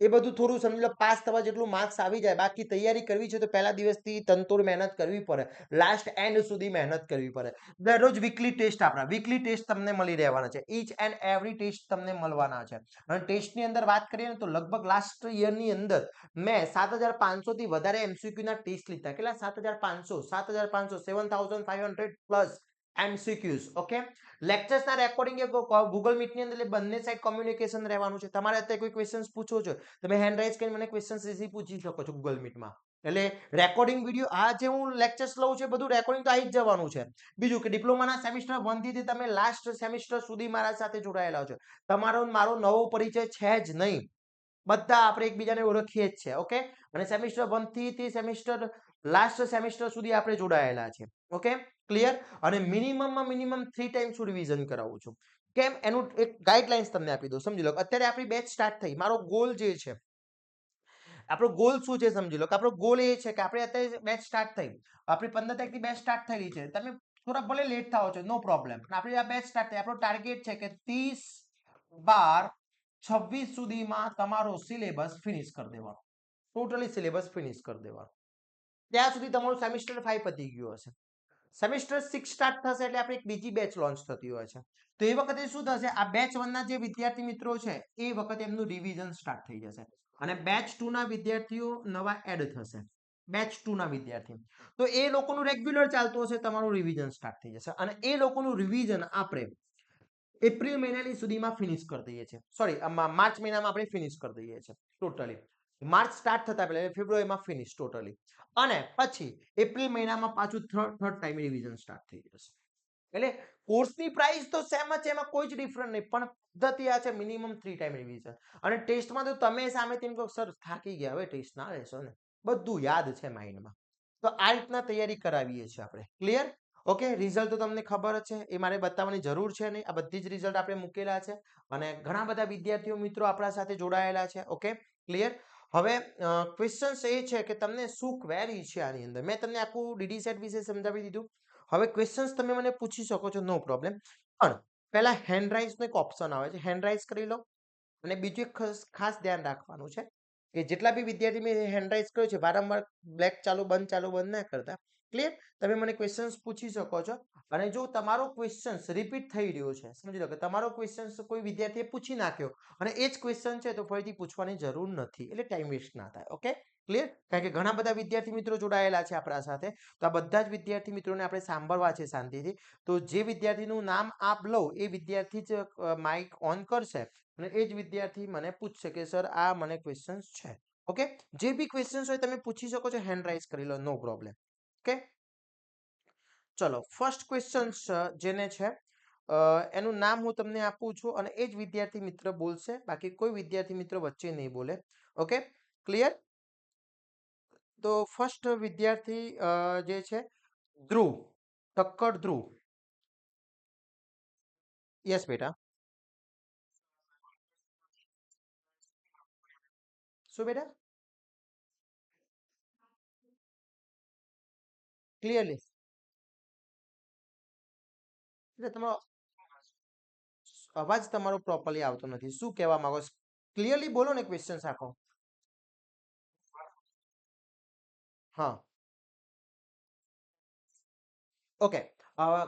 એ બધું થોડું સમજી લો, પાસ થવા જેટલું માર્ક્સ આવી જાય. બાકી તૈયારી કરવી છે તો પહેલા દિવસથી તનતોડ મહેનત કરવી પડે, લાસ્ટ એન્ડ સુધી મહેનત કરવી પડે. દરરોજ વીકલી ટેસ્ટ, આપણા વીકલી ટેસ્ટ તમને મળી રહેવાના છે. ઈચ એન્ડ એવરી ટેસ્ટ તમને મળવાના છે. અને ટેસ્ટની અંદર વાત કરીએ ને તો લગભગ લાસ્ટ યરની અંદર મેં 7500 થી વધારે MCQ ના ટેસ્ટ લીધા. કેટલા? 7500, 7500, 7500+ MCQs. ઓકે, લેક્ચર્સના રેકોર્ડિંગ ગૂગલ મીટની અંદર બંને સાઈડ કોમ્યુનિકેશન રહેવાનું છે. તમારે અત્યારે કોઈ ક્વેશ્ચન્સ પૂછવો છે તમે હેન્ડ રાઇઝ કરીને મને ક્વેશ્ચન્સ ઇઝી પૂછી શકો છો ગૂગલ મીટમાં. એટલે રેકોર્ડિંગ વિડીયો આ જે હું લેક્ચર્સ લઉં છું બધું રેકોર્ડિંગ તો આવી જ જવાનું છે. બીજું કે ડિપ્લોમાના સેમિસ્ટર 1 થી તમે લાસ્ટ સેમિસ્ટર સુધી મારા સાથે જોડાયેલા છો. તમારો મારો નવો પરિચય છે જ નહીં. બધા આપણે એકબીજાને ઓળખીએ જ છે. ઓકે, અને સેમિસ્ટર 1 થી સેમિસ્ટર લાસ્ટ સેમિસ્ટર સુધી આપણે જોડાયેલા છે. Okay, clear. અને મિનિમમ 3 ટાઈમ્સ રિવિઝન કરાવું છું. કેમ? એનું એક ગાઈડલાઇન્સ તમને આપી દઉં. સમજી લો અત્યારે આપણી બેચ સ્ટાર્ટ થઈ. મારો ગોલ જે છે, આપણો ગોલ શું છે સમજી લો કે આપણો ગોલ એ છે કે આપણે અત્યારે બેચ સ્ટાર્ટ થઈ, આપણી 15 તારીખથી બેચ સ્ટાર્ટ થયેલી છે. તમે થોડા ભલે લેટ થાઓ છો, નો પ્રોબ્લેમ, પણ આપણી આ બેચ સ્ટાર્ટ થઈ. આપણો ટાર્ગેટ છે કે 30/12/26 સુધીમાં તમારો સિલેબસ ફિનિશ કરી દેવાનો, ટોટલી સિલેબસ ફિનિશ કરી દેવાનો. ત્યાં સુધી તમારું સેમિસ્ટર 5 પતી ગયું હશે. સેમિસ્ટર 6 સ્ટાર્ટ થશે એટલે આપણે એક બીજી બેચ લોન્ચ થતી હોય છે. તો એ વખતે શું થશે, આ બેચ 1 ના જે વિદ્યાર્થી મિત્રો છે એ વખતે એમનું રિવિઝન સ્ટાર્ટ થઈ જશે અને બેચ 2 ના વિદ્યાર્થીઓ નવા એડ થશે. બેચ 2 ના વિદ્યાર્થી, તો એ લોકોનું રેગ્યુલર ચાલતું હશે, તમારું રિવિઝન સ્ટાર્ટ થઈ જશે અને એ લોકોનું રિવિઝન આપણે એપ્રિલ મહિનાની સુધીમાં ફિનિશ કરી દઈએ છીએ. સોરી, માર્ચ મહિનામાં આપણે ફિનિશ કરી દઈએ છીએ ટોટલી. માર્ચ સ્ટાર્ટ થતા પહેલા ફેબ્રુઆરીમાં ફિનિશ ટોટલી. અને પછી એપ્રિલ મહિનામાં પાછું થર્ડ ટાઈમ રિવિઝન સ્ટાર્ટ થઈ જશે. એટલે કોર્સની પ્રાઇસ તો સેમ જ છે, એમાં કોઈ જ ડિફરન્ટ નહીં, પણ પદ્ધતિ આ છે મિનિમમ 3 ટાઈમ રિવિઝન. અને ટેસ્ટમાં તો તમે સામે તેમ કહો સર થાકી ગયા, હવે ટેસ્ટ ના લેશો ને, બધું યાદ છે માઇન્ડમાં. તો આ રીતના તૈયારી કરાવીએ છીએ આપણે. ક્લિયર? ઓકે, રિઝલ્ટ તો તમને ખબર જ છે, એ મારે બતાવવાની જરૂર છે નહીં. આ બધી જ રિઝલ્ટ આપણે મૂકેલા છે અને ઘણા બધા વિદ્યાર્થીઓ મિત્રો આપણા સાથે જોડાયેલા છે. Okay, clear? હવે ક્વેશ્ચન્સ એ છે કે તમને શું ક્વેરી છે આની અંદર. મેં તમને આખું ડીડી સેટ વિશે સમજાવી દીધું. હવે ક્વેશ્ચન્સ તમે મને પૂછી શકો છો, નો પ્રોબ્લેમ. પણ પહેલા હેન્ડ રાઇઝનો એક ઓપ્શન આવે છે, હેન્ડ રાઇઝ કરી લો. અને બીજું એક ખાસ ધ્યાન રાખવાનું છે કે જેટલા બી વિદ્યાર્થી મેં હેન્ડ રાઇઝ કર્યો છે, વારંવાર બ્લેક ચાલુ બંધ ના કરતા. ક્લિયર? તમે મને ક્વેશ્ચન્સ પૂછી શકો છો. અને જો તમારો ક્વેશ્ચન્સ રિપીટ થઈ રહ્યો છે, સમજી લો કે તમારો ક્વેશ્ચન્સ કોઈ વિદ્યાર્થીએ પૂછી નાખ્યો અને એ જ ક્વેશ્ચન છે, તો ફરીથી પૂછવાની જરૂર નથી, એટલે ટાઈમ વેસ્ટ ના થાય. Okay, clear? કારણ કે ઘણા બધા વિદ્યાર્થી મિત્રો જોડાયેલા છે આપણા સાથે, તો આ બધા જ વિદ્યાર્થી મિત્રોને આપણે સાંભળવા છે શાંતિથી. તો જે વિદ્યાર્થીનું નામ આપ લો એ વિદ્યાર્થી જ માઇક ઓન કરશે અને એ જ વિદ્યાર્થી મને પૂછશે કે સર આ મને ક્વેશ્ચન્સ છે. ઓકે, જે બી ક્વેશ્ચન્સ હોય તમે પૂછી શકો છો, હેન્ડ રાઇઝ કરી લો, નો પ્રોબ્લેમ. ઓકે, ચલો ફર્સ્ટ ક્વેશ્ચન જેને છે એનું નામ હું તમને આપું છું અને એ જ વિદ્યાર્થી મિત્ર બોલશે, બાકી કોઈ વિદ્યાર્થી મિત્ર વચ્ચે નહીં બોલે. Okay, clear? તો ફર્સ્ટ વિદ્યાર્થી જે છે ધ્રુવ, ઠક્કર ધ્રુવ. યસ બેટા. શું બેટા? ક્લિયરલી એટલે તમારો અવાજ તમારો પ્રોપરલી આવતો નથી, શું કહેવા માંગો છો? ક્લિયરલી બોલો ને ક્વેશ્ચન આખો. હા, ઓકે.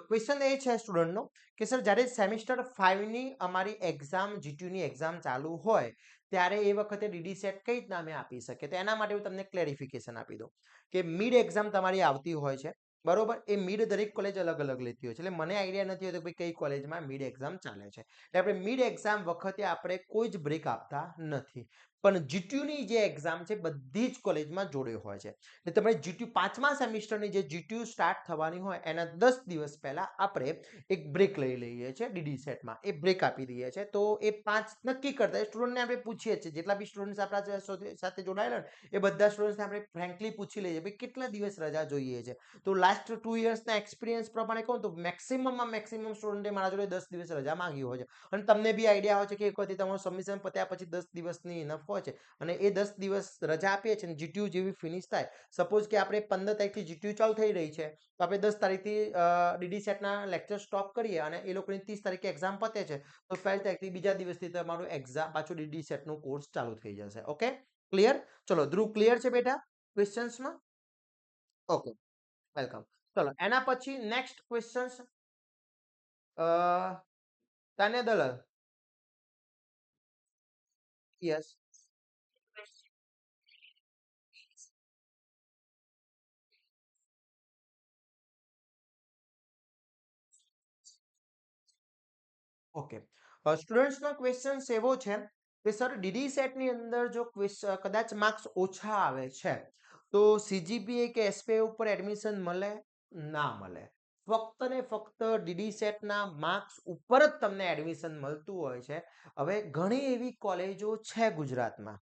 ક્વેશ્ચન એ છે સ્ટુડન્ટનો કે સર જ્યારે સેમિસ્ટર 5 ની અમારી એક્ઝામ જીટીયુની એક્ઝામ ચાલુ હોય ત્યારે એ વખતે ડીડી સેટ કઈ રીતના અમે આપી શકીએ. તો એના માટે હું તમને ક્લેરિફિકેશન આપી દઉં કે મિડ એક્ઝામ તમારી આવતી હોય છે, બરોબર? એ મિડ દરેક કોલેજ અલગ અલગ લેતી હોય છે, એટલે મને આઈડિયા નથી હોતો કે કઈ કોલેજમાં મિડ એક્ઝામ ચાલે છે. એટલે આપણે મિડ એક્ઝામ વખતે આપણે કોઈ જ બ્રેક આપતા નથી, પણ જીટીયુની જે એક્ઝામ છે બધી જ કોલેજમાં જોડે હોય છે. એટલે તમે જીટીયુ 5મા સેમિસ્ટરની જે જીટીયુ સ્ટાર્ટ થવાની હોય એના 10 દિવસ પહેલા આપણે એક બ્રેક લઈ લઈએ છીએ ડીડી સેટમાં, એ બ્રેક આપી દઈએ છીએ. તો એ 5 નક્કી કરતા સ્ટુડન્ટને આપણે પૂછીએ છીએ, જેટલા બી સ્ટુડન્ટ્સ આપણા સાથે જોડાયેલા એ બધા સ્ટુડન્ટ્સને આપણે ફ્રેન્કલી પૂછી લઈએ ભાઈ કેટલા દિવસ રજા જોઈએ છે. તો લાસ્ટ 2 યર્સના એક્સપિરિયન્સ પ્રમાણે કહું તો મેક્સિમમ સ્ટુડન્ટે મારા જોડે 10 દિવસ રજા માંગી હોય છે. અને તમને બી આઈડિયા હોય છે કે એક વખત તમારું સબમિશન પત્યા પછી 10 દિવસની ઇનફ હોય છે અને એ 10 દિવસ રજા આપીએ છીએ, જીટીયુ જેવી ફિનિશ થાય, સપોઝ કે આપણે 15 તારીખથી જીટીયુ ચાલુ થઈ રહી છે, તો આપણે 10 તારીખથી ડીડી સેટના લેક્ચર સ્ટોપ કરીએ અને એ લોકોની 30 તારીખે એક્ઝામ પતે છે, તો 12 તારીખથી બીજા દિવસથી તમારું એક્ઝામ પાછું ડીડી સેટનું કોર્સ ચાલુ થઈ જશે. Okay, clear? ચલો ધ્રુવ, ક્લિયર છે બેટા ક્વેશ્ચન્સમાં? Okay, welcome. ચલો એના પછી નેક્સ્ટ ક્વેશ્ચન્સ તાન્યા દલાલ. યસ. ઓકે, સ્ટુડન્ટ્સનો ક્વેશ્ચન એવો છે કે સર ડીડી સેટની અંદર જો કદાચ માર્ક્સ ઓછા આવે છે તો સીજીપીએ કે એસપીઆઈ ઉપર એડમિશન મળે? ના મળે. ફક્ત ને ફક્ત ડીડી સેટના માર્ક્સ ઉપર જ તમને એડમિશન મળતું હોય છે. હવે ઘણી એવી કોલેજો છે ગુજરાતમાં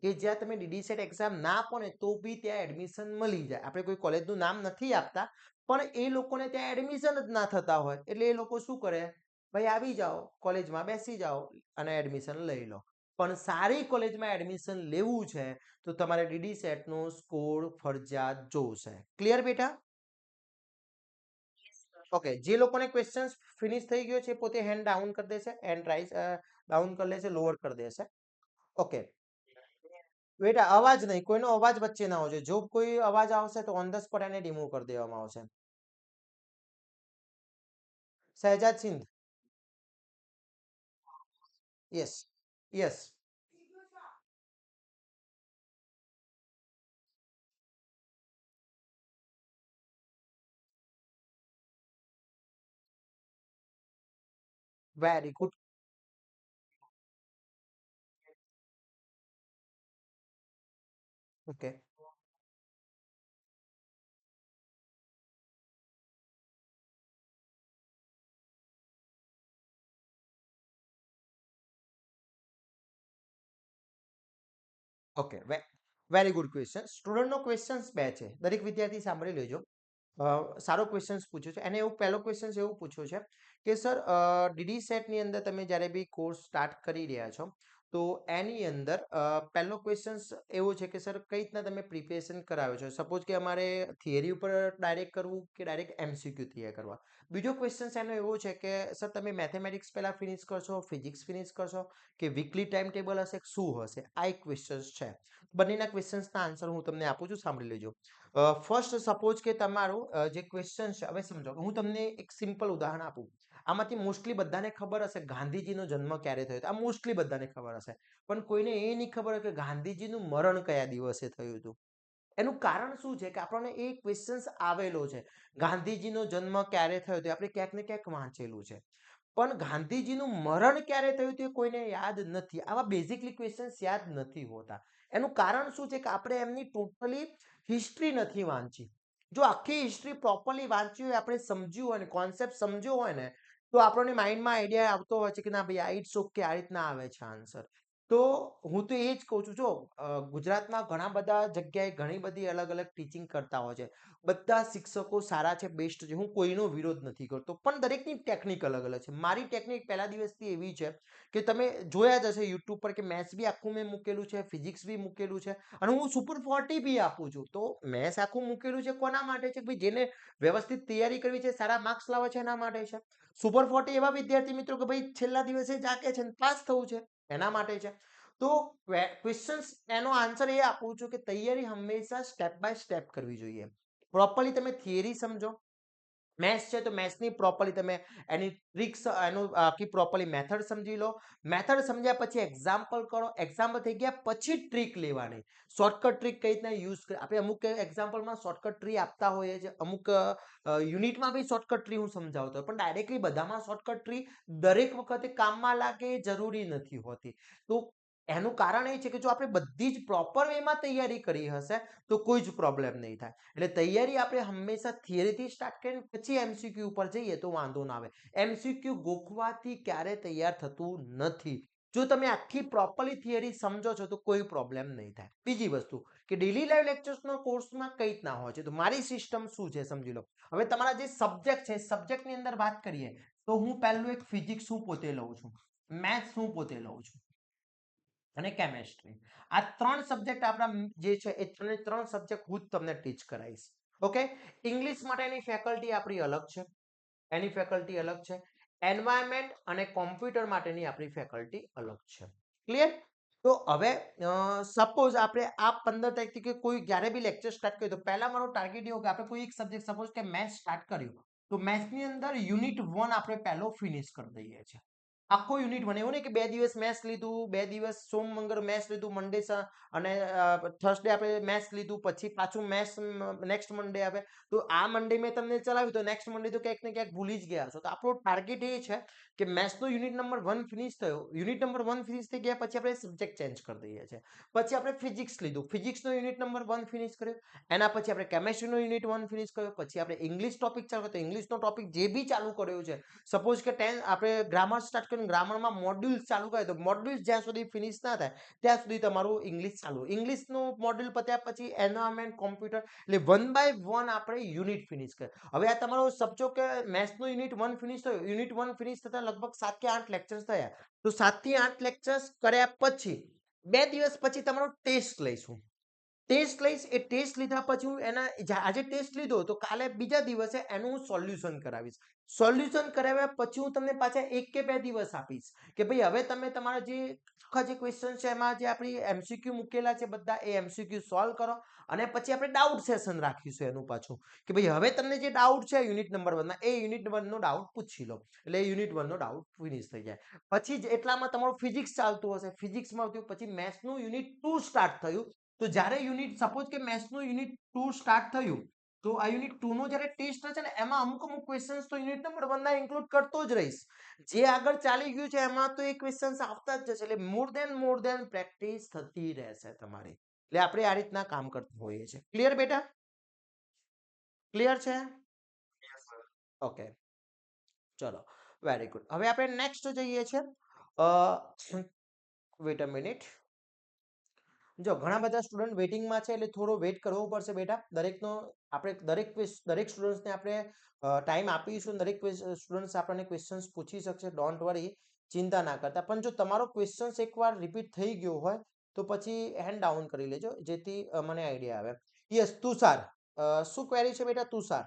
કે જ્યાં તમે ડીડી સેટ એક્ઝામ ના આપો ને તો બી ત્યાં એડમિશન મળી જાય. આપણે કોઈ કોલેજનું નામ નથી આપતા, પણ એ લોકોને ત્યાં એડમિશન જ ના થતા હોય એટલે એ લોકો શું કરે, ભાઈ આવી જાઓ કોલેજમાં બેસી જાઓ અને એડમિશન લઈ લો. પણ સારી કોલેજમાં એડમિશન લેવું છે તો તમારે ડીડી સેટનો સ્કોર ફરજિયાત જોશે. ક્લિયર બેટા? ઓકે, જે લોકોને ક્વેશ્ચન્સ ફિનિશ થઈ ગયો છે પોતે હેન્ડ ડાઉન કરી દેશે, હેન્ડ રાઈઝ ડાઉન કરી લેશે, લોઅર કરી દેશે. ઓકે બેટા, અવાજ નહીં, કોઈનો અવાજ વચ્ચે ના આવજો. જો કોઈ અવાજ આવશે તો ઓન ધ સ્પોટ એને રિમૂવ કરી દેવામાં આવશે. Shehzad Sindh. Yes, yes. Very good. Okay, okay, very good question. સ્ટુડન્ટનો ક્વેશ્ચન્સ બે છે, દરેક વિદ્યાર્થી સાંભળી લેજો. સારો ક્વેશ્ચન્સ પૂછ્યો છે. અને એવું પહેલો ક્વેશ્ચન એવું પૂછ્યો છે કે સર ડીડી સેટની અંદર તમે જ્યારે બી કોર્સ સ્ટાર્ટ કરી રહ્યા છો તો એની અંદર પહેલો ક્વેશ્ચન્સ એવો છે કે સર કઈ રીતના તમે પ્રિપેરેશન કરાવો છો. સપોઝ કે અમારે થિયરી ઉપર ડાયરેક્ટ કરવું કે ડાયરેક્ટ એમસીક્યુ તૈયાર કરવા. બીજો ક્વેશ્ચન એનો એવો છે કે સર તમે મેથેમેટિક્સ પહેલા ફિનિશ કરશો, ફિઝિક્સ ફિનિશ કરશો કે વીકલી ટાઈમ ટેબલ હશે, શું હશે? આ એક ક્વેશ્ચન છે. બંનેના ક્વેશ્ચન્સના આન્સર હું તમને આપું છું, સાંભળી લેજો. ફર્સ્ટ સપોઝ કે તમારું જે ક્વેશ્ચન છે, હવે સમજો હું તમને એક સિમ્પલ ઉદાહરણ આપું. આમાંથી મોસ્ટલી બધાને ખબર હશે ગાંધીજીનો જન્મ ક્યારે થયો હતો. આ મોસ્ટલી બધાને ખબર હશે, પણ કોઈને એ નહીં ખબર હોય કે ગાંધીજીનું મરણ કયા દિવસે થયું હતું. એનું કારણ શું છે કે આપણને એ ક્વેશ્ચન્સ આવેલો છે. ગાંધીજીનો જન્મ ક્યારે થયો હતો આપણે ક્યાંક ને ક્યાંક વાંચેલું છે, પણ ગાંધીજીનું મરણ ક્યારે થયું તે કોઈને યાદ નથી. આવા બેઝિકલી ક્વેશ્ચન્સ યાદ નથી હોતા. એનું કારણ શું છે કે આપણે એમની ટોટલી હિસ્ટ્રી નથી વાંચી. જો આખી હિસ્ટ્રી પ્રોપરલી વાંચી હોય, આપણે સમજ્યું હોય ને કોન્સેપ્ટ સમજ્યો હોય ને, તો આપણને માઇન્ડમાં આઈડિયા આવતો હોય છે કે ના ભાઈ આ ઇટ્સ ઓકે, આ રીતના આવે છે આન્સર. તો હું તો એ જ કહું છું, જો ગુજરાતમાં ઘણા બધા જગ્યાએ ઘણી બધી અલગ અલગ ટીચિંગ કરતા હોય છે. બધા શિક્ષકો સારા છે, બેસ્ટ છે, હું કોઈનો વિરોધ નથી કરતો, પણ દરેકની ટેકનિક અલગ અલગ છે. મારી ટેકનિક પહેલા દિવસથી એવી છે કે તમે જોયા જ હશે યુટ્યુબ પર કે મેથ્સ બી આખું મેં મૂકેલું છે, ફિઝિક્સ બી મૂકેલું છે, અને હું સુપર 40 બી આપું છું. તો મેથ્સ આખું મૂકેલું છે કોના માટે છે? ભાઈ જેને વ્યવસ્થિત તૈયારી કરવી છે, સારા માર્ક્સ લાવવા છે, એના માટે છે. સુપર 40 એવા વિદ્યાર્થી મિત્રો કે ભાઈ છેલ્લા દિવસે જાગે છે ને પાસ થવું છે, એના માટે છે. તો ક્વેશ્ચન્સ એનો આન્સર એ આપું છું કે તૈયારી હંમેશા સ્ટેપ બાય સ્ટેપ કરવી જોઈએ. પ્રોપરલી તમે થિયરી સમજો. મેથ્સ છે તો મેથ્સની પ્રોપરલી તમે એની ટ્રિક્સ, એનું આખી પ્રોપરલી મેથડ સમજી લો. મેથડ સમજ્યા પછી એક્ઝામ્પલ કરો. એક્ઝામ્પલ થઈ ગયા પછી ટ્રીક લેવાની. શોર્ટકટ ટ્રીક કઈ રીતના યુઝ કરે, આપણે અમુક એક્ઝામ્પલમાં શોર્ટકટ ટ્રી આપતા હોઈએ છીએ, અમુક યુનિટમાં બી શોર્ટકટ ટ્રી હું સમજાવતો હોય, પણ ડાયરેક્ટલી બધામાં શોર્ટકટ ટ્રી દરેક વખતે કામમાં લાગે એ જરૂરી નથી હોતી. તો એનું કારણ એ છે કે જો આપણે બધી જ પ્રોપર વેમાં તૈયારી કરી હશે તો કોઈ જ પ્રોબ્લેમ નહીં થાય. એટલે તૈયારી આપણે હંમેશા થિયરીથી સ્ટાર્ટ કરીને પછી એમસીક્યુ ઉપર જઈએ તો વાંધો ના આવે. એમસીક્યુ ગોખવાથી ક્યારે તૈયાર થતું નથી. જો તમે આખી પ્રોપરલી થિયરી સમજો છો તો કોઈ પ્રોબ્લેમ નહીં થાય. બીજી વસ્તુ કે ડેલી લાઈવ લેક્ચર્સનો કોર્સમાં કઈ રીતના હોય છે, તો મારી સિસ્ટમ શું છે સમજી લો. હવે તમારા જે સબ્જેક્ટ છે, સબ્જેક્ટની અંદર વાત કરીએ તો હું પહેલું એક ફિઝિક્સ હું પોતે લઉં છું, મેથ્સ હું પોતે લઉં છું અને કેમેસ્ટ્રી. આ ત્રણ સબ્જેક્ટ આપણા જે છે એ ત્રણ સબ્જેક્ટ હું જ તમને ટીચ કરાવીશ. ઓકે. ઇંગ્લિશ માટેની ફેકલ્ટી આપણી અલગ છે, એની ફેકલ્ટી અલગ છે. એન્વાયરમેન્ટ અને કોમ્પ્યુટર માટેની આપણી ફેકલ્ટી અલગ છે. ક્લિયર? તો હવે સપોઝ આપણે આ 15 તારીખથી કે કોઈ જ્યારે બી લેક્ચર સ્ટાર્ટ કર્યું તો પહેલા મારો ટાર્ગેટ એવો કે આપણે કોઈ એક સબ્જેક્ટ સપોઝ કે મેથ્સ સ્ટાર્ટ કર્યું તો મેથ્સની અંદર યુનિટ 1 આપણે પહેલો ફિનિશ કરી દઈએ છીએ. આખો યુનિટ 1, એવું નહીં કે 2 દિવસ મેથ્સ લીધું, 2 દિવસ સોમ મંગળ મેથ્સ લીધું, મંડે અને થર્સડે આપણે મેથ્સ લીધું, પછી પાછું મેથ્સ નેક્સ્ટ મંડે આવે. તો આ મંડે મેં તમને ચલાવ્યું તો નેક્સ્ટ મંડે તો ક્યાંક ને ક્યાંક ભૂલી જ ગયા છો. તો આપણો ટાર્ગેટ એ છે કે મેથ્સનો યુનિટ નંબર 1 ફિનિશ થયો. યુનિટ નંબર 1 ફિનિશ થઈ ગયા પછી આપણે સબ્જેક્ટ ચેન્જ કરી દઈએ છીએ. પછી આપણે ફિઝિક્સ લીધું, ફિઝિક્સનો યુનિટ નંબર 1 ફિનિશ કર્યો. એના પછી આપણે કેમેસ્ટ્રીનો યુનિટ 1 ફિનિશ કર્યો. પછી આપણે ઇંગ્લિશ ટોપિક ચાલુ કર્યો, તો ઇંગ્લિશનો ટોપિક જે બી ચાલુ કર્યો છે, સપોઝ કે 10 આપણે ગ્રામર સ્ટાર્ટ કરીને ગ્રામરમાં મોડ્યુલ્સ ચાલુ કરે તો મોડ્યુલ્સ જ્યાં સુધી ફિનિશ ના થાય ત્યાં સુધી તમારું ઇંગ્લિશ ચાલુ. ઇંગ્લિશનું મોડ્યુલ પત્યા પછી એન્વાયરમેન્ટ, કોમ્પ્યુટર, એટલે 1 બાય 1 આપણે યુનિટ ફિનિશ કરે. હવે આ તમારો સમજો કે મેથ્સનો યુનિટ 1 ફિનિશ થયો. યુનિટ 1 ફિનિશ થતા લગભગ 7 કે 8 લેક્ચર્સ થયા. તો 7 થી 8 લેક્ચર્સ કર્યા પછી 2 દિવસ પછી તમારો ટેસ્ટ લઈશું. ટેસ્ટ લઈશ. એ ટેસ્ટ લીધા પછી હું એના આજે ટેસ્ટ લીધો તો કાલે બીજા દિવસે એનું હું સોલ્યુશન કરાવીશ. સોલ્યુશન કરાવ્યા પછી હું તમને પાછા 1 કે 2 દિવસ આપીશ કે ભાઈ હવે તમે તમારા જે આખા જે ક્વેશ્ચન છે એમાં જે આપણી એમસીક્યુ મૂકેલા છે બધા એ એમસીક્યુ સોલ્વ કરો. અને પછી આપણે ડાઉટ સેશન રાખીશું એનું પાછું કે ભાઈ હવે તમને જે ડાઉટ છે યુનિટ નંબર 1 ના એ યુનિટ 1 નો ડાઉટ પૂછી લો. એટલે યુનિટ 1 નો ડાઉટ ફિનિશ થઈ જાય. પછી જ એટલામાં તમારું ફિઝિક્સ ચાલતું હશે, ફિઝિક્સમાં આવતું પછી મેથ્સનું યુનિટ 2 સ્ટાર્ટ થયું. તો જ્યારે યુનિટ સપોઝ કે મેથ્સનું યુનિટ 2 સ્ટાર્ટ થયું તો આ યુનિટ 2 નો જ્યારે ટેસ્ટ છે ને એમાં અમુક ક્વેશ્ચન્સ તો યુનિટ નંબર 1 ના ઇન્ક્લુડ કરતો જ રહીશ. જે આગળ ચાલી ગયું છે એમાં તો એ ક્વેશ્ચન્સ આવતા જ જશે. એટલે મોર દેન પ્રેક્ટિસ થતી રહેશે તમારી. એટલે આપણે આ રીતના કામ કરતા હોઈએ છીએ. ક્લિયર બેટા? ક્લિયર છે? ઓકે, ચલો, વેરી ગુડ. હવે આપણે નેક્સ્ટ જઈએ છીએ. Wet a minute. જો ઘણા બધા સ્ટુડન્ટ વેઇટિંગમાં છે એટલે થોડો વેઇટ કરવો પડશે બેટા. દરેકનો આપણે દરેક સ્ટુડન્ટ્સને આપણે ટાઈમ આપીશું. દરેક સ્ટુડન્ટ્સ આપણને ક્વેશ્ચન્સ પૂછી શકશે. ડોન્ટ વરી, ચિંતા ના કરતા. પણ જો તમારો ક્વેશ્ચન્સ એકવાર રિપીટ થઈ ગયો હોય તો પછી હેન્ડ ડાઉન કરી લેજો, જેથી મને આઈડિયા આવે. યસ, તુષાર, શું ક્વેરી છે બેટા તુષાર?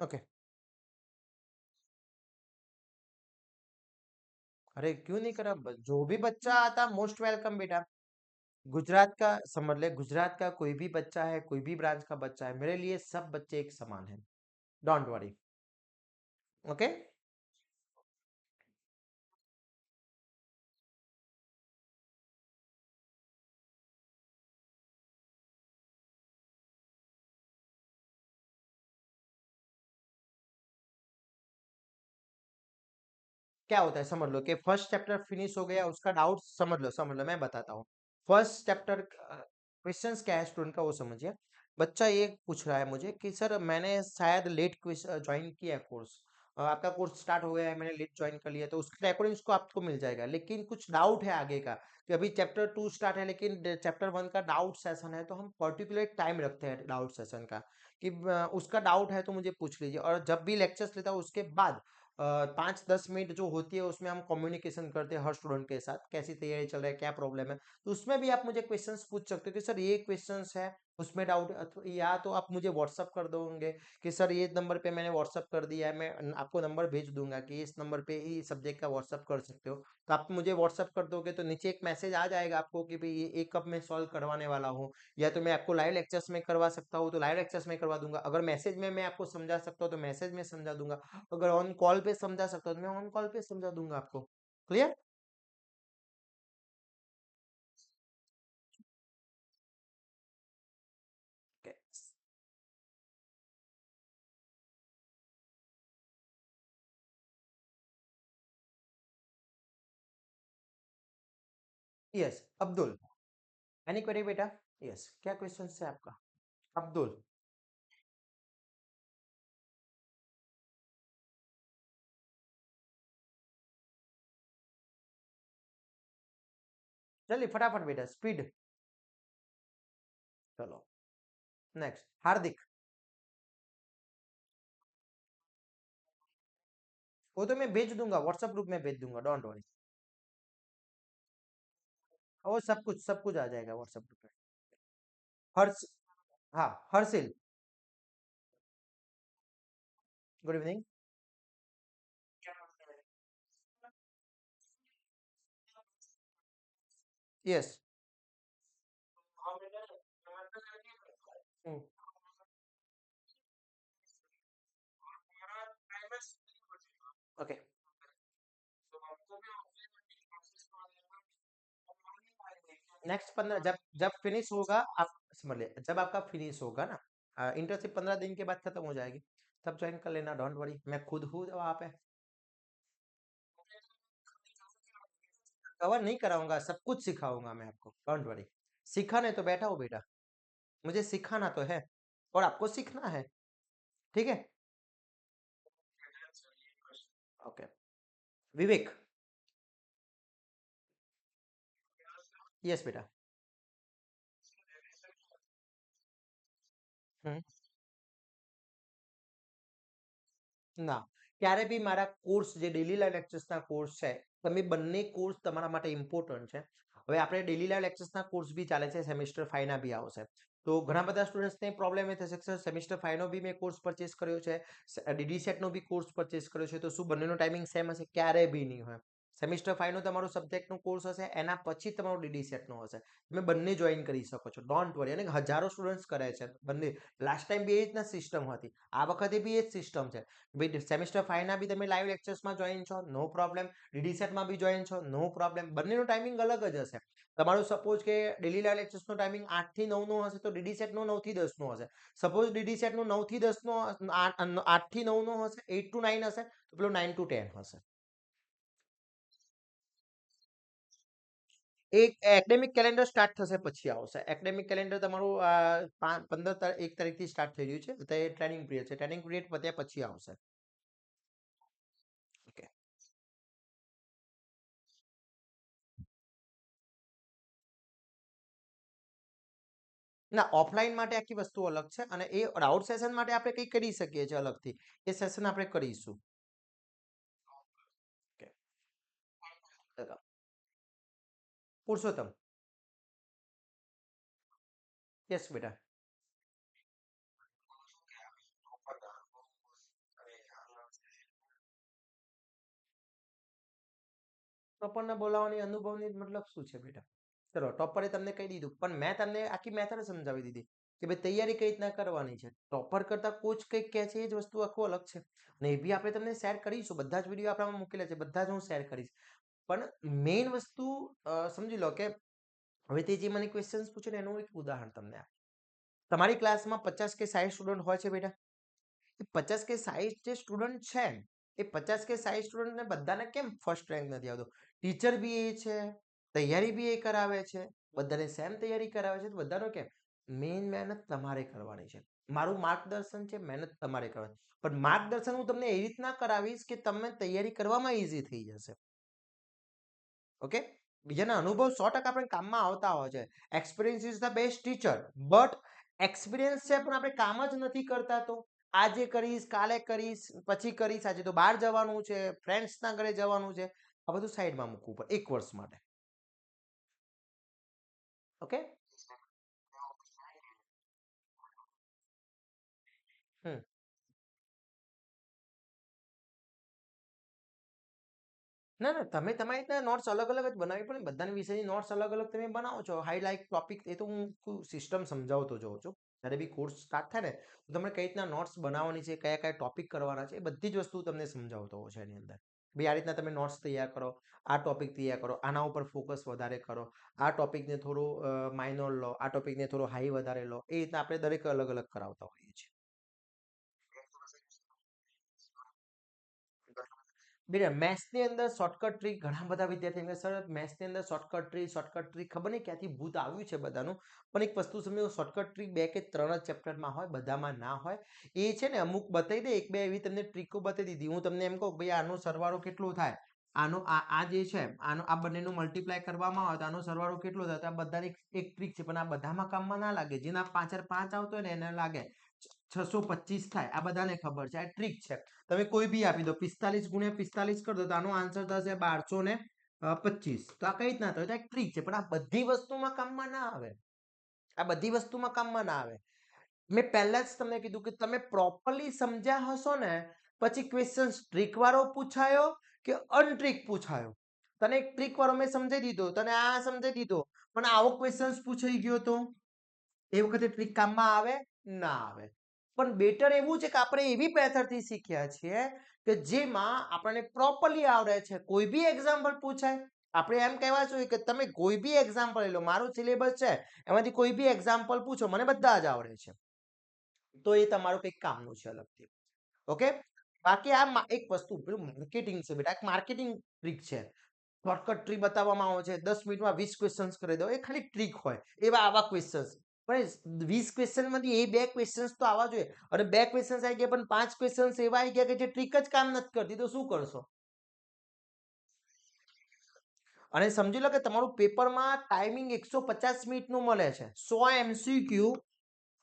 ओके, अरे क्यों नहीं करा? जो भी बच्चा आता मोस्ट वेलकम बेटा. गुजरात का समझ ले, गुजरात का कोई भी बच्चा है, कोई भी ब्रांच का बच्चा है, मेरे लिए सब बच्चे एक समान है. Don't worry. ओके, क्या होता है समझ लो कि फर्स्ट चैप्टर फिनिश हो गया, उसका डाउट समझ लो मैं बताता हूँ. फर्स्ट चैप्टर क्वेश्चंस क्या है स्टूडेंट का वो समझिए. बच्चा ये पूछ रहा है मुझे कि सर मैंने शायद लेट ज्वाइन किया कोर्स, आपका कोर्स स्टार्ट हो गया है, मैंने लेट ज्वाइन कर लिया, तो उसके अकॉर्डिंग उसको आपको मिल जाएगा, लेकिन कुछ डाउट है आगे का कि अभी चैप्टर 2 स्टार्ट है लेकिन चैप्टर 1 का डाउट सेशन है, तो हम पर्टिकुलर टाइम रखते हैं डाउट सेशन का कि उसका डाउट है तो मुझे पूछ लीजिए. और जब भी लेक्चर्स लेता हूँ उसके बाद 5-10 मिनट जो होती है उसमें हम कम्युनिकेशन करते हैं हर स्टूडेंट के साथ, कैसी तैयारी चल रहा है, क्या प्रॉब्लम है. तो उसमें भी आप मुझे क्वेश्चंस पूछ सकते हो कि सर ये क्वेश्चंस है, उसमें डाउट, या तो आप मुझे व्हाट्सअप कर दोगे कि सर ये नंबर पे मैंने व्हाट्सअप कर दिया है, मैं आपको नंबर भेज दूंगा कि इस नंबर पे ही सब्जेक्ट का व्हाट्सअप कर सकते हो. तो आप मुझे व्हाट्सअप कर दोगे तो नीचे एक मैसेज आ जाएगा आपको कि भाई ये एक कब मैं सॉल्व करवाने वाला हूँ. या तो मैं आपको लाइव लेक्चर्स में करवा सकता हूँ तो लाइव लेक्चर्स में करवा दूंगा. अगर मैसेज में मैं आपको समझा सकता हूँ तो मैसेज में समझा दूंगा. अगर ऑन कॉल पे समझा सकता हूँ तो मैं ऑन कॉल पे समझा दूंगा आपको. Clear? Yes, Abdul. Any query बेटा? यस, क्या क्वेश्चन है आपका? अब्दुल, चलिए फटाफट बेटा, स्पीड. चलो, नेक्स्ट हार्दिक. वो तो मैं भेज दूंगा, व्हाट्सएप ग्रुप में भेज दूंगा, डोंट वरी. वो सब कुछ आ जाएगा व्हाट्सएप ग्रुप में. हर्ष, हाँ Harshil, good evening. Yes. Okay, next 15, जब जब फिनिश होगा आप समझ ले, जब आपका फिनिश होगा ना, इंटर्नशिप 15 दिन के बाद खत्म हो जाएगी, तब ज्वाइन कर लेना, डोंट वरी, मैं खुद हूँ वहां पे. कवर नहीं कराऊंगा, सब कुछ सिखाऊंगा मैं आपको, डोंट वरी. सिखाने तो बैठा हो बेटा, मुझे सिखाना तो है और आपको सीखना है. ठीक है. ओके, विवेक. यस बेटा. હમ. ના, ક્યારે બી મારા કોર્સ જે ડેલી લાઈવ લેક્ચર્સના કોર્સ છે, તમે બંને કોર્સ તમારા માટે ઇમ્પોર્ટન્ટ છે. હવે આપણે ડેલી લાઈવ લેક્ચર્સના કોર્સ બી ચાલે છે, સેમિસ્ટર 5 ના બી આવશે. તો ઘણા બધા સ્ટુડન્ટ્સને પ્રોબ્લેમ એ થશે કે સર સેમિસ્ટર 5 નો બી મેં કોર્સ પરચેસ કર્યો છે, ડીડી સેટ નો બી કોર્સ પરચેસ કર્યો છે, તો શું બંનેનો ટાઈમિંગ સેમ હશે? ક્યારે બી નહીં હોય. સેમિસ્ટર 5 નો તમારો સબ્જેક્ટનો કોર્સ હશે, એના પછી તમારો ડીડી સેટનો હશે. તમે બંને જોઈન કરી શકો છો, ડોન્ટ વરી. અને હજારો સ્ટુડન્ટ્સ કરે છે બંને. લાસ્ટ ટાઈમ બી એ રીતના સિસ્ટમ હતી, આ વખતે બી એ જ સિસ્ટમ છે. ભાઈ સેમિસ્ટર 5 ના બી તમે લાઈવ લેક્ચર્સમાં જોઈન છો, નો પ્રોબ્લેમ. ડીડી સેટમાં બી જોઈન છો, નો પ્રોબ્લેમ. બંનેનો ટાઈમિંગ અલગ જ હશે. તમારું સપોઝ કે ડેલી લાઈવ લેક્ચર્સનો ટાઈમિંગ 8 થી 9 નો હશે તો ડીડી સેટનો 9 થી 10 નો હશે. સપોઝ ડીડી સેટનો 9 થી 10 નો 8 થી 9 નો હશે, 8 to 9 હશે, તો પેલો 9 to 10 હશે. એક એકેડેમિક કેલેન્ડર સ્ટાર્ટ થશે પછી આવશે. એકેડેમિક કેલેન્ડર તમારું 1 તારીખથી સ્ટાર્ટ થઈ રહ્યું છે. અત્યારે ટ્રેનિંગ પીરિયડ છે. ટ્રેનિંગ પીરિયડ પત્યા પછી આવશે. ઓકે. ના, ઓફલાઈન માટે આખી વસ્તુ અલગ છે અને એ ડાઉટ સેશન માટે આપણે કંઈ કરી શકીએ છીએ અલગથી. એ સેશન આપણે કરીશું. ઓકે. પુરુષોત્તમ. યસ બેટા. ટોપરને બોલાવવાની અનુભવની મતલબ શું છે બેટા? ચલો, ટોપરે તમને કહી દીધું, પણ મેં તમને આખી મેથડ સમજાવી દીધી કે ભાઈ તૈયારી કઈ રીતના કરવાની છે. ટોપર કરતા કોચ કંઈક કહે છે એ જ વસ્તુ આખું અલગ છે. અને એ બી આપણે તમને શેર કરીશું. બધા જ વિડીયો આપણામાં મૂકેલા છે, બધા જ હું શેર કરીશ. પણ મેઇન વસ્તુ સમજી લો કે હવે તે જે મને ક્વેશ્ચન્સ પૂછે ને એનું એક ઉદાહરણ તમને આપું. તમારી ક્લાસમાં 50 કે 60 સ્ટુડન્ટ હોય છે બેટા. એ 50 કે 60 જે સ્ટુડન્ટ છે, એ 50 કે 60 સ્ટુડન્ટને બધાને કેમ ફર્સ્ટ રેન્ક નથી આવતો? ટીચર બી એ છે, તૈયારી બી એ કરાવે છે, બધાને સેમ તૈયારી કરાવે છે, તો બધાનો કેમ? મેઇન મહેનત તમારે કરવાની છે. મારું માર્ગદર્શન છે, મહેનત તમારે કરવાની. પણ માર્ગદર્શન હું તમને એવી રીતના કરાવીશ કે તમને તૈયારી કરવામાં ઈઝી થઈ જશે. ઓકે. બીજાના અનુભવ 100% આપણે કામમાં આવતા હોય છે. Experience is the best teacher. But experience છે પણ આપણે કામ જ નથી કરતા, તો આજે કરીશ, કાલે કરીશ, પછી કરીશ, આજે તો બહાર જવાનું છે, ફ્રેન્ડ્સના ઘરે જવાનું છે, આ બધું સાઈડમાં મૂકવું પડે 1 વર્ષ માટે. ઓકે. હમ. ના, ના, તમે તમારી રીતના નોટ્સ અલગ અલગ જ બનાવી પડે. બધાની વિષયની નોટ્સ અલગ અલગ તમે બનાવો છો. હાઈલાઇટ ટોપિક એ તો હું સિસ્ટમ સમજાવતો જાઉં છું. જ્યારે બી કોર્સ સ્ટાર્ટ થાય ને, તો તમે કઈ રીતના નોટ્સ બનાવવાની છે, કયા કયા ટોપિક કરવાના છે, એ બધી જ વસ્તુ તમને સમજાવતો હોય છે એની અંદર. ભાઈ આ રીતના તમે નોટ્સ તૈયાર કરો, આ ટોપિક તૈયાર કરો, આના ઉપર ફોકસ વધારે કરો, આ ટોપિકને થોડું માઇનોર લો, આ ટોપિકને થોડો હાઈ વધારે લો. એ રીતના આપણે દરેક અલગ અલગ કરાવતા હોઈએ છીએ. બેટા, મેથ્સની અંદર શોર્ટકટ ટ્રીક ઘણા બધા વિદ્યાર્થી એમ કે સર મેથ્સની અંદર શોર્ટકટ ટ્રીક ખબર નહીં ક્યાંથી ભૂત આવ્યું છે બધાનું. પણ એક વસ્તુ સમજો, શોર્ટકટ ટ્રીક 2 કે 3 જ ચેપ્ટરમાં હોય, બધામાં ના હોય. એ છે ને અમુક બતાવી દે, 1-2 એવી તમને ટ્રીકો બતાવી દીધી. હું તમને એમ કહું ભાઈ આનો સરવાળો કેટલો થાય, આનો આ જે છે, આનો આ બંનેનું મલ્ટીપ્લાય કરવામાં આવે તો આનો સરવાળો કેટલો થાય, તો આ બધાની એક ટ્રીક છે. પણ આ બધામાં કામમાં ના લાગે. જેના 5 5 આવતો હોય ને એને લાગે 625 થાય. આ બધાને ખબર છે, આ ટ્રીક છે. તમે કોઈ બી આપી દો, 45 ગુણ્યા 45 કરી દો તો આનો આન્સર થશે 1225. તો આ કઈ રીતના થયું? એક ટ્રીક છે. પણ આ બધી વસ્તુમાં કામમાં ના આવે. આ બધી વસ્તુમાં કામમાં ના આવે. મેં પહેલા જ તમને કીધું કે તમે પ્રોપરલી સમજ્યા હશો ને, પછી ક્વેશ્ચન ટ્રીક વાળો પૂછાયો કે અનટ્રીક પૂછાયો. તને એક ટ્રીક વાળો મેં સમજાવી દીધો, તને આ સમજાવી દીધો, પણ આવો ક્વેશ્ચન પૂછાઈ ગયો તો એ વખતે ટ્રીક કામમાં આવે? ના આવે. પણ બેટર એવું છે કે આપણે એવી મેથડથી શીખ્યા છીએ કે જેમાં આપણને પ્રોપરલી આવડે છે. કોઈ બી એક્ઝામ્પલ પૂછાય, આપણે એમ કહેવા જોઈએ કે તમે કોઈ બી એક્ઝામ્પલ લઈ લો, મારું સિલેબસ છે એમાંથી કોઈ બી એક્ઝામ્પલ પૂછો, મને બધા જ આવડે છે. તો એ તમારું કંઈક કામનું છે અલગથી. ઓકે. બાકી આ એક વસ્તુ પેલું માર્કેટિંગ છે બેટા, એક માર્કેટિંગ ટ્રીક છે. શોર્ટકટ ટ્રી બતાવવામાં આવે છે, 10 મિનિટમાં 20 ક્વેશ્ચન્સ કરી દો, એ ખાલી ટ્રીક હોય. એવા આવા ક્વેશ્ચન્સ. પણ 20 ક્વેશ્ચનમાંથી એ 2 ક્વેશ્ચન્સ તો આવવા જોઈએ. અને 2 ક્વેશ્ચન્સ આવી ગયા પણ 5 ક્વેશ્ચન્સ એવા આવી ગયા કે જે ટ્રીક જ કામ નથી કરતી, તો શું કરશો? અને સમજી લો કે તમારું પેપરમાં ટાઈમિંગ 150 મિનિટનું મળે છે, 100 MCQ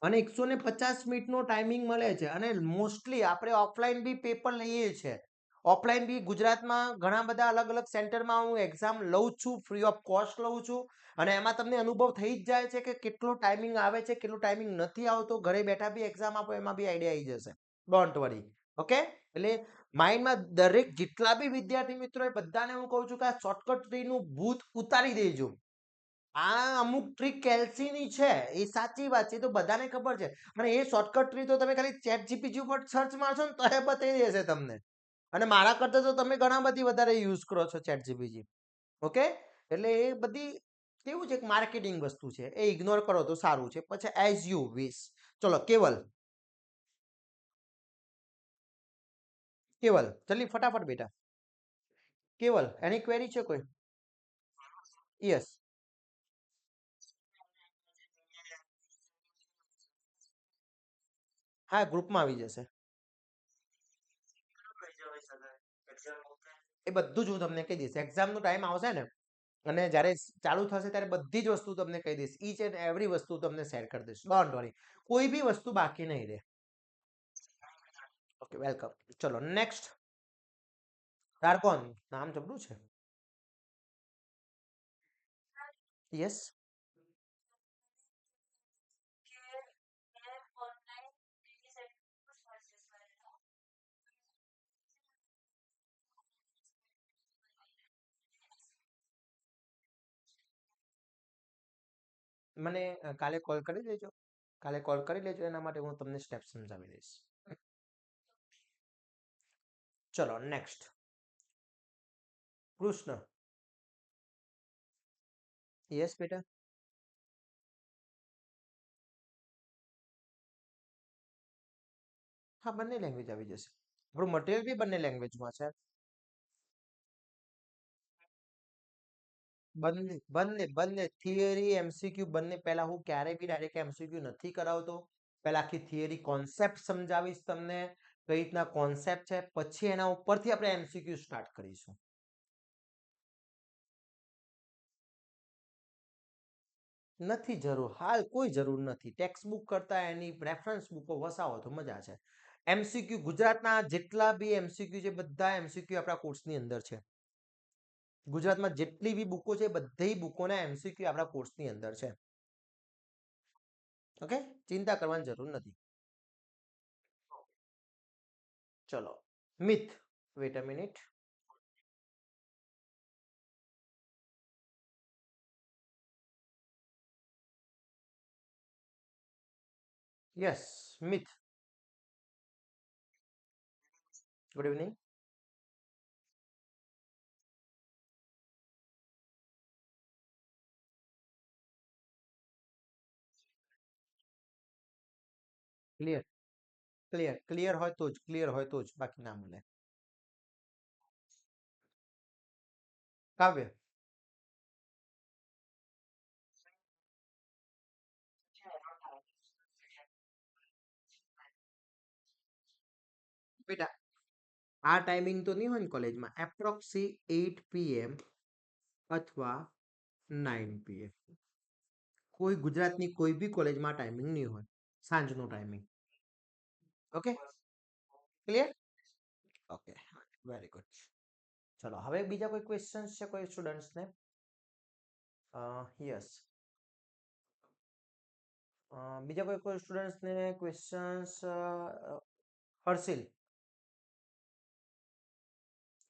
અને 150 મિનિટનો ટાઈમિંગ મળે છે. અને મોસ્ટલી આપણે ઓફલાઈન બી પેપર લઈએ છીએ. ઓફલાઈન બી ગુજરાતમાં ઘણા બધા અલગ અલગ સેન્ટરમાં હું એક્ઝામ લઉં છું, ફ્રી ઓફ કોસ્ટ લઉં છું. અને એમાં તમને અનુભવ થઈ જ જાય છે કે કેટલો ટાઈમિંગ આવે છે, કેટલો ટાઈમિંગ નથી આવતો. ઘરે બેઠા બી એક્ઝામ આપો, એમાં બી આઈડિયા આવી જશે. Don't worry. ઓકે. એટલે માઇન્ડમાં દરેક જેટલા બી વિદ્યાર્થી મિત્રો એ બધાને હું કહું છું કે આ શોર્ટકટ ટ્રીનું ભૂત ઉતારી દેજો. આ અમુક ટ્રીક કેલ્સીની છે, એ સાચી વાત છે, તો બધાને ખબર છે. અને એ શોર્ટકટ ટ્રી તો તમે ખાલી ચેટ જીપીટી ઉપર સર્ચ મારશો ને તો એ બતાવી દેશે તમને. અને મારા કરતા તો તમે ઘણા બધી વધારે યુઝ કરો છો ચેટ જીપીટી. ઓકે. એટલે એ બધી કેવું છે, એક માર્કેટિંગ વસ્તુ છે, એ ઇગ્નોર કરો તો સારું છે. પછી એઝ યુ વિશ. ચલો કેવલ. કેવલ જલ્દી ફટાફટ બેટા. કેવલ એની ક્વેરી છે કોઈ? યસ. હા, ગ્રુપમાં આવી જશે. એ બધું જ હું તમને કહી દઈશ. એક્ઝામનો ટાઈમ આવશે ને અને જ્યારે ચાલુ થશે ત્યારે બધી જ વસ્તુ તમને કહી દઈશ. ઈચ એન્ડ એવરી વસ્તુ તમને શેર કરી દઈશ. Don't worry. કોઈ બી વસ્તુ બાકી નહીં રહે. Okay, welcome. ચલો નેક્સ્ટ. તાર કોણ નામ જબરું છે. યસ. મને કાલે કોલ કરી લેજો. કાલે કોલ કરી લેજો, એના માટે હું તમને સ્ટેપ સમજાવી દઈશ. ચલો નેક્સ્ટ. કૃષ્ણ. યસ બેટા. હા, બંને લેંગ્વેજ આવી જશે. આપણું મટીરિયલ બી બંને લેંગ્વેજમાં છે. બંને બંને બંને થિયરી એમસીક્યુ બંને. પહેલા હું ક્યારેય બી ડાયરેક્ટ એમસીક્યુ નથી કરાવતો. પહેલા આખી થિયરી કોન્સેપ્ટ સમજાવીશ તમને, કઈ રીતના કોન્સેપ્ટ છે, પછી એના ઉપરથી આપણે એમસીક્યુ સ્ટાર્ટ કરીશું. નથી જરૂર, હાલ કોઈ જરૂર નથી. ટેક્સ્ટ બુક કરતા એની રેફરન્સ બુકો વસાવો તો મજા છે. એમસીક્યુ ગુજરાતના જેટલા બી એમસીક્યુ છે બધા એમસીક્યુ આપણા કોર્સની અંદર છે. ગુજરાતમાં જેટલી બી બુકો છે બધી બુકોના એમસીક્યુ આપણા કોર્સની અંદર છે. ઓકે, ચિંતા કરવાની જરૂર નથી. ચલો મિથ. Wait a minute. યસ, મિથ. Good evening. ક્લિયર. ક્લિયર હોય તો જ, ક્લિયર હોય તો જ, બાકી ના મળે. કાવ્ય. બેટા આ ટાઈમિંગ તો નહીં હોય ને કોલેજમાં. એપ્રોક્સી 8 PM અથવા 9 PM. કોઈ ગુજરાતની કોઈ બી કોલેજમાં ટાઈમિંગ નહીં હોય. સાંજનો timing. Okay, clear. Okay, very good. ચલો હવે બીજા કોઈ ક્વેશ્ચન્સ છે કોઈ સ્ટુડન્ટ્સને? યસ. બીજા કોઈ સ્ટુડન્ટ્સને ક્વેશ્ચન્સ? હર્ષિલ,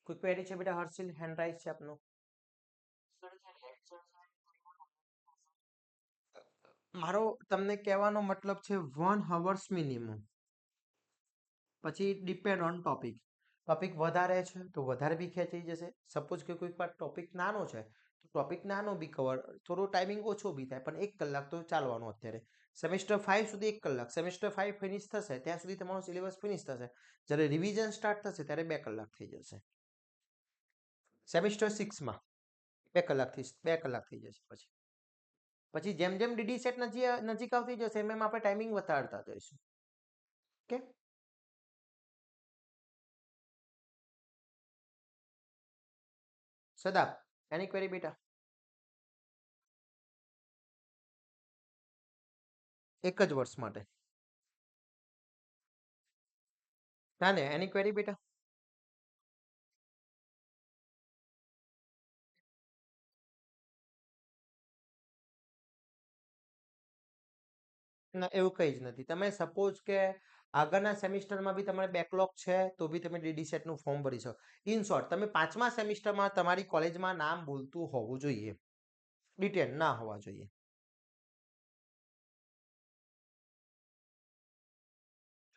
કોઈ ક્વેરી છે બેટા? હર્ષિલ, હેન્ડ રાઇઝ છે આપનું. મારો તમને કહેવાનો મતલબ છે 1 hours મિનિમમ. પછી ડિપેન્ડ ઓન ટોપિક. ટોપિક વધારે છે તો વધારે બી ખેંચી જશે. સપોઝ કે કોઈક વાર ટોપિક નાનો છે તો ટોપિક નાનો બી કવર, થોડો ટાઈમિંગ ઓછો બી થાય, પણ 1 કલાક તો ચાલવાનો. અત્યારે સેમેસ્ટર 5 સુધી 1 કલાક. સેમેસ્ટર 5 ફિનિશ થશે ત્યાં સુધી તમારો સિલેબસ ફિનિશ થશે. જ્યારે રિવિઝન સ્ટાર્ટ થશે ત્યારે 2 કલાક થઈ જશે. સેમેસ્ટર 6માં 2 કલાક થઈ જશે. પછી જેમ જેમ ડીડી સેટ નજીક આવતી જશે એમ એમ આપણે ટાઈમિંગ વધારતા જઈશું. ઓકે. સદાબ, એની ક્વેરી બેટા? એક જ વર્ષ માટે. ના ને, એની ક્વેરી બેટા? ના, એવું કંઈ જ નથી. તમે સપોઝ કે આગળના સેમિસ્ટરમાં બી તમારે બેકલોગ છે તો બી તમે ડીડી સેટનું ફોર્મ ભરી શકો. ઇન શોર્ટ, તમે 5મા સેમિસ્ટરમાં તમારી કોલેજમાં નામ બોલતું હોવું જોઈએ. ડિટેન ના હોવા જોઈએ.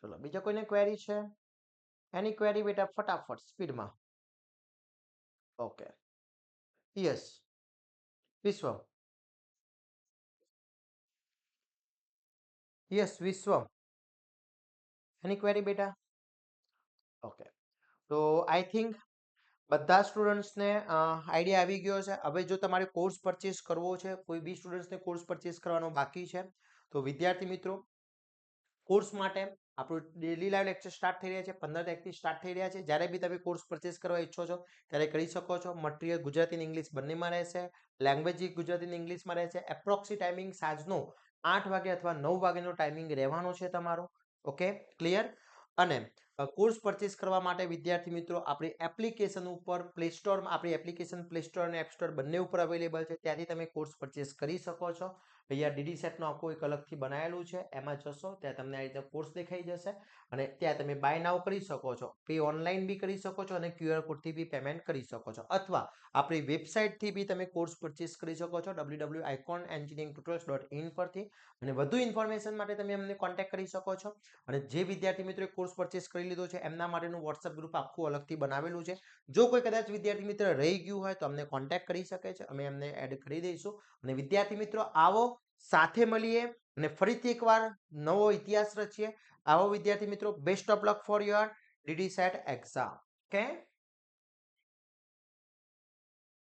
ચલો બીજા કોઈને ક્વેરી છે? એની ક્વેરી બેટા ફટાફટ સ્પીડમાં. ઓકે. યસ. વિશ્વ. યસ, વિશ્વ. એની ક્વેરી બેટા? ઓકે. તો આઈ થિંક બધા સ્ટુડન્ટ્સને આઈડિયા આવી ગયો છે. હવે જો તમારે કોર્સ પરચેસ કરવો છે, કોઈ બી સ્ટુડન્ટ્સને કોર્સ પરચેસ કરવાનો બાકી છે, તો વિદ્યાર્થી મિત્રો કોર્સ માટે આપણું ડેલી લાઈવ લેક્ચર સ્ટાર્ટ થઈ રહ્યા છે, 15 તારીખથી સ્ટાર્ટ થઈ રહ્યા છે. જ્યારે બી તમે કોર્સ પરચેસ કરવા ઈચ્છો છો ત્યારે કરી શકો છો. મટીરિયલ ગુજરાતી અને ઇંગ્લિશ બંનેમાં રહેશે. લેંગ્વેજ ગુજરાતી અને ઇંગ્લિશમાં રહેશે. એપ્રોક્સી ટાઈમિંગ સાંજનો 8 વાગે અથવા 9 વાગ્યાનો ટાઈમિંગ રહેવાનો છે તમારો. Okay, clear? અને કોર્સ પરચેસ કરવા માટે વિદ્યાર્થી મિત્રો આપણી એપ્લિકેશન ઉપર પ્લે સ્ટોરમાં આપણી એપ્લિકેશન પ્લે સ્ટોર અને એપ સ્ટોર બંને ઉપર અવેલેબલ છે. ત્યાંથી તમે કોર્સ પરચેસ કરી શકો છો. અહીંયા ડીડી સેટનો આખું એક અલગથી બનાવેલું છે. એમાં જશો ત્યાં તમને આ રીતે કોર્સ દેખાઈ જશે અને ત્યાં તમે બાય નાવ કરી શકો છો. પે ઓનલાઈન બી કરી શકો છો અને QR કોડથી બી પેમેન્ટ કરી શકો છો, અથવા આપણી વેબસાઇટથી બી તમે કોર્સ પરચેસ કરી શકો છો www.iconengineeringtutorials.in પરથી. અને વધુ ઇન્ફોર્મેશન માટે તમે અમને કોન્ટેક્ટ કરી શકો છો. અને જે વિદ્યાર્થી મિત્રોએ કોર્સ પરચેસ કરી લીધો છે એમના માટેનું વોટ્સઅપ ગ્રુપ આખું અલગથી બનાવેલું છે. જો કોઈ કદાચ વિદ્યાર્થી મિત્ર રહી ગયું હોય તો અમને કોન્ટેક્ટ કરી શકે છે, અમે એમને એડ કરી દઈશું. અને વિદ્યાર્થી મિત્રો આવો સાથે મળીએ અને ફરીથી એકવાર નવો ઇતિહાસ રચીએ. આવો વિદ્યાર્થી મિત્રો, best of luck for your DD set exam. Okay.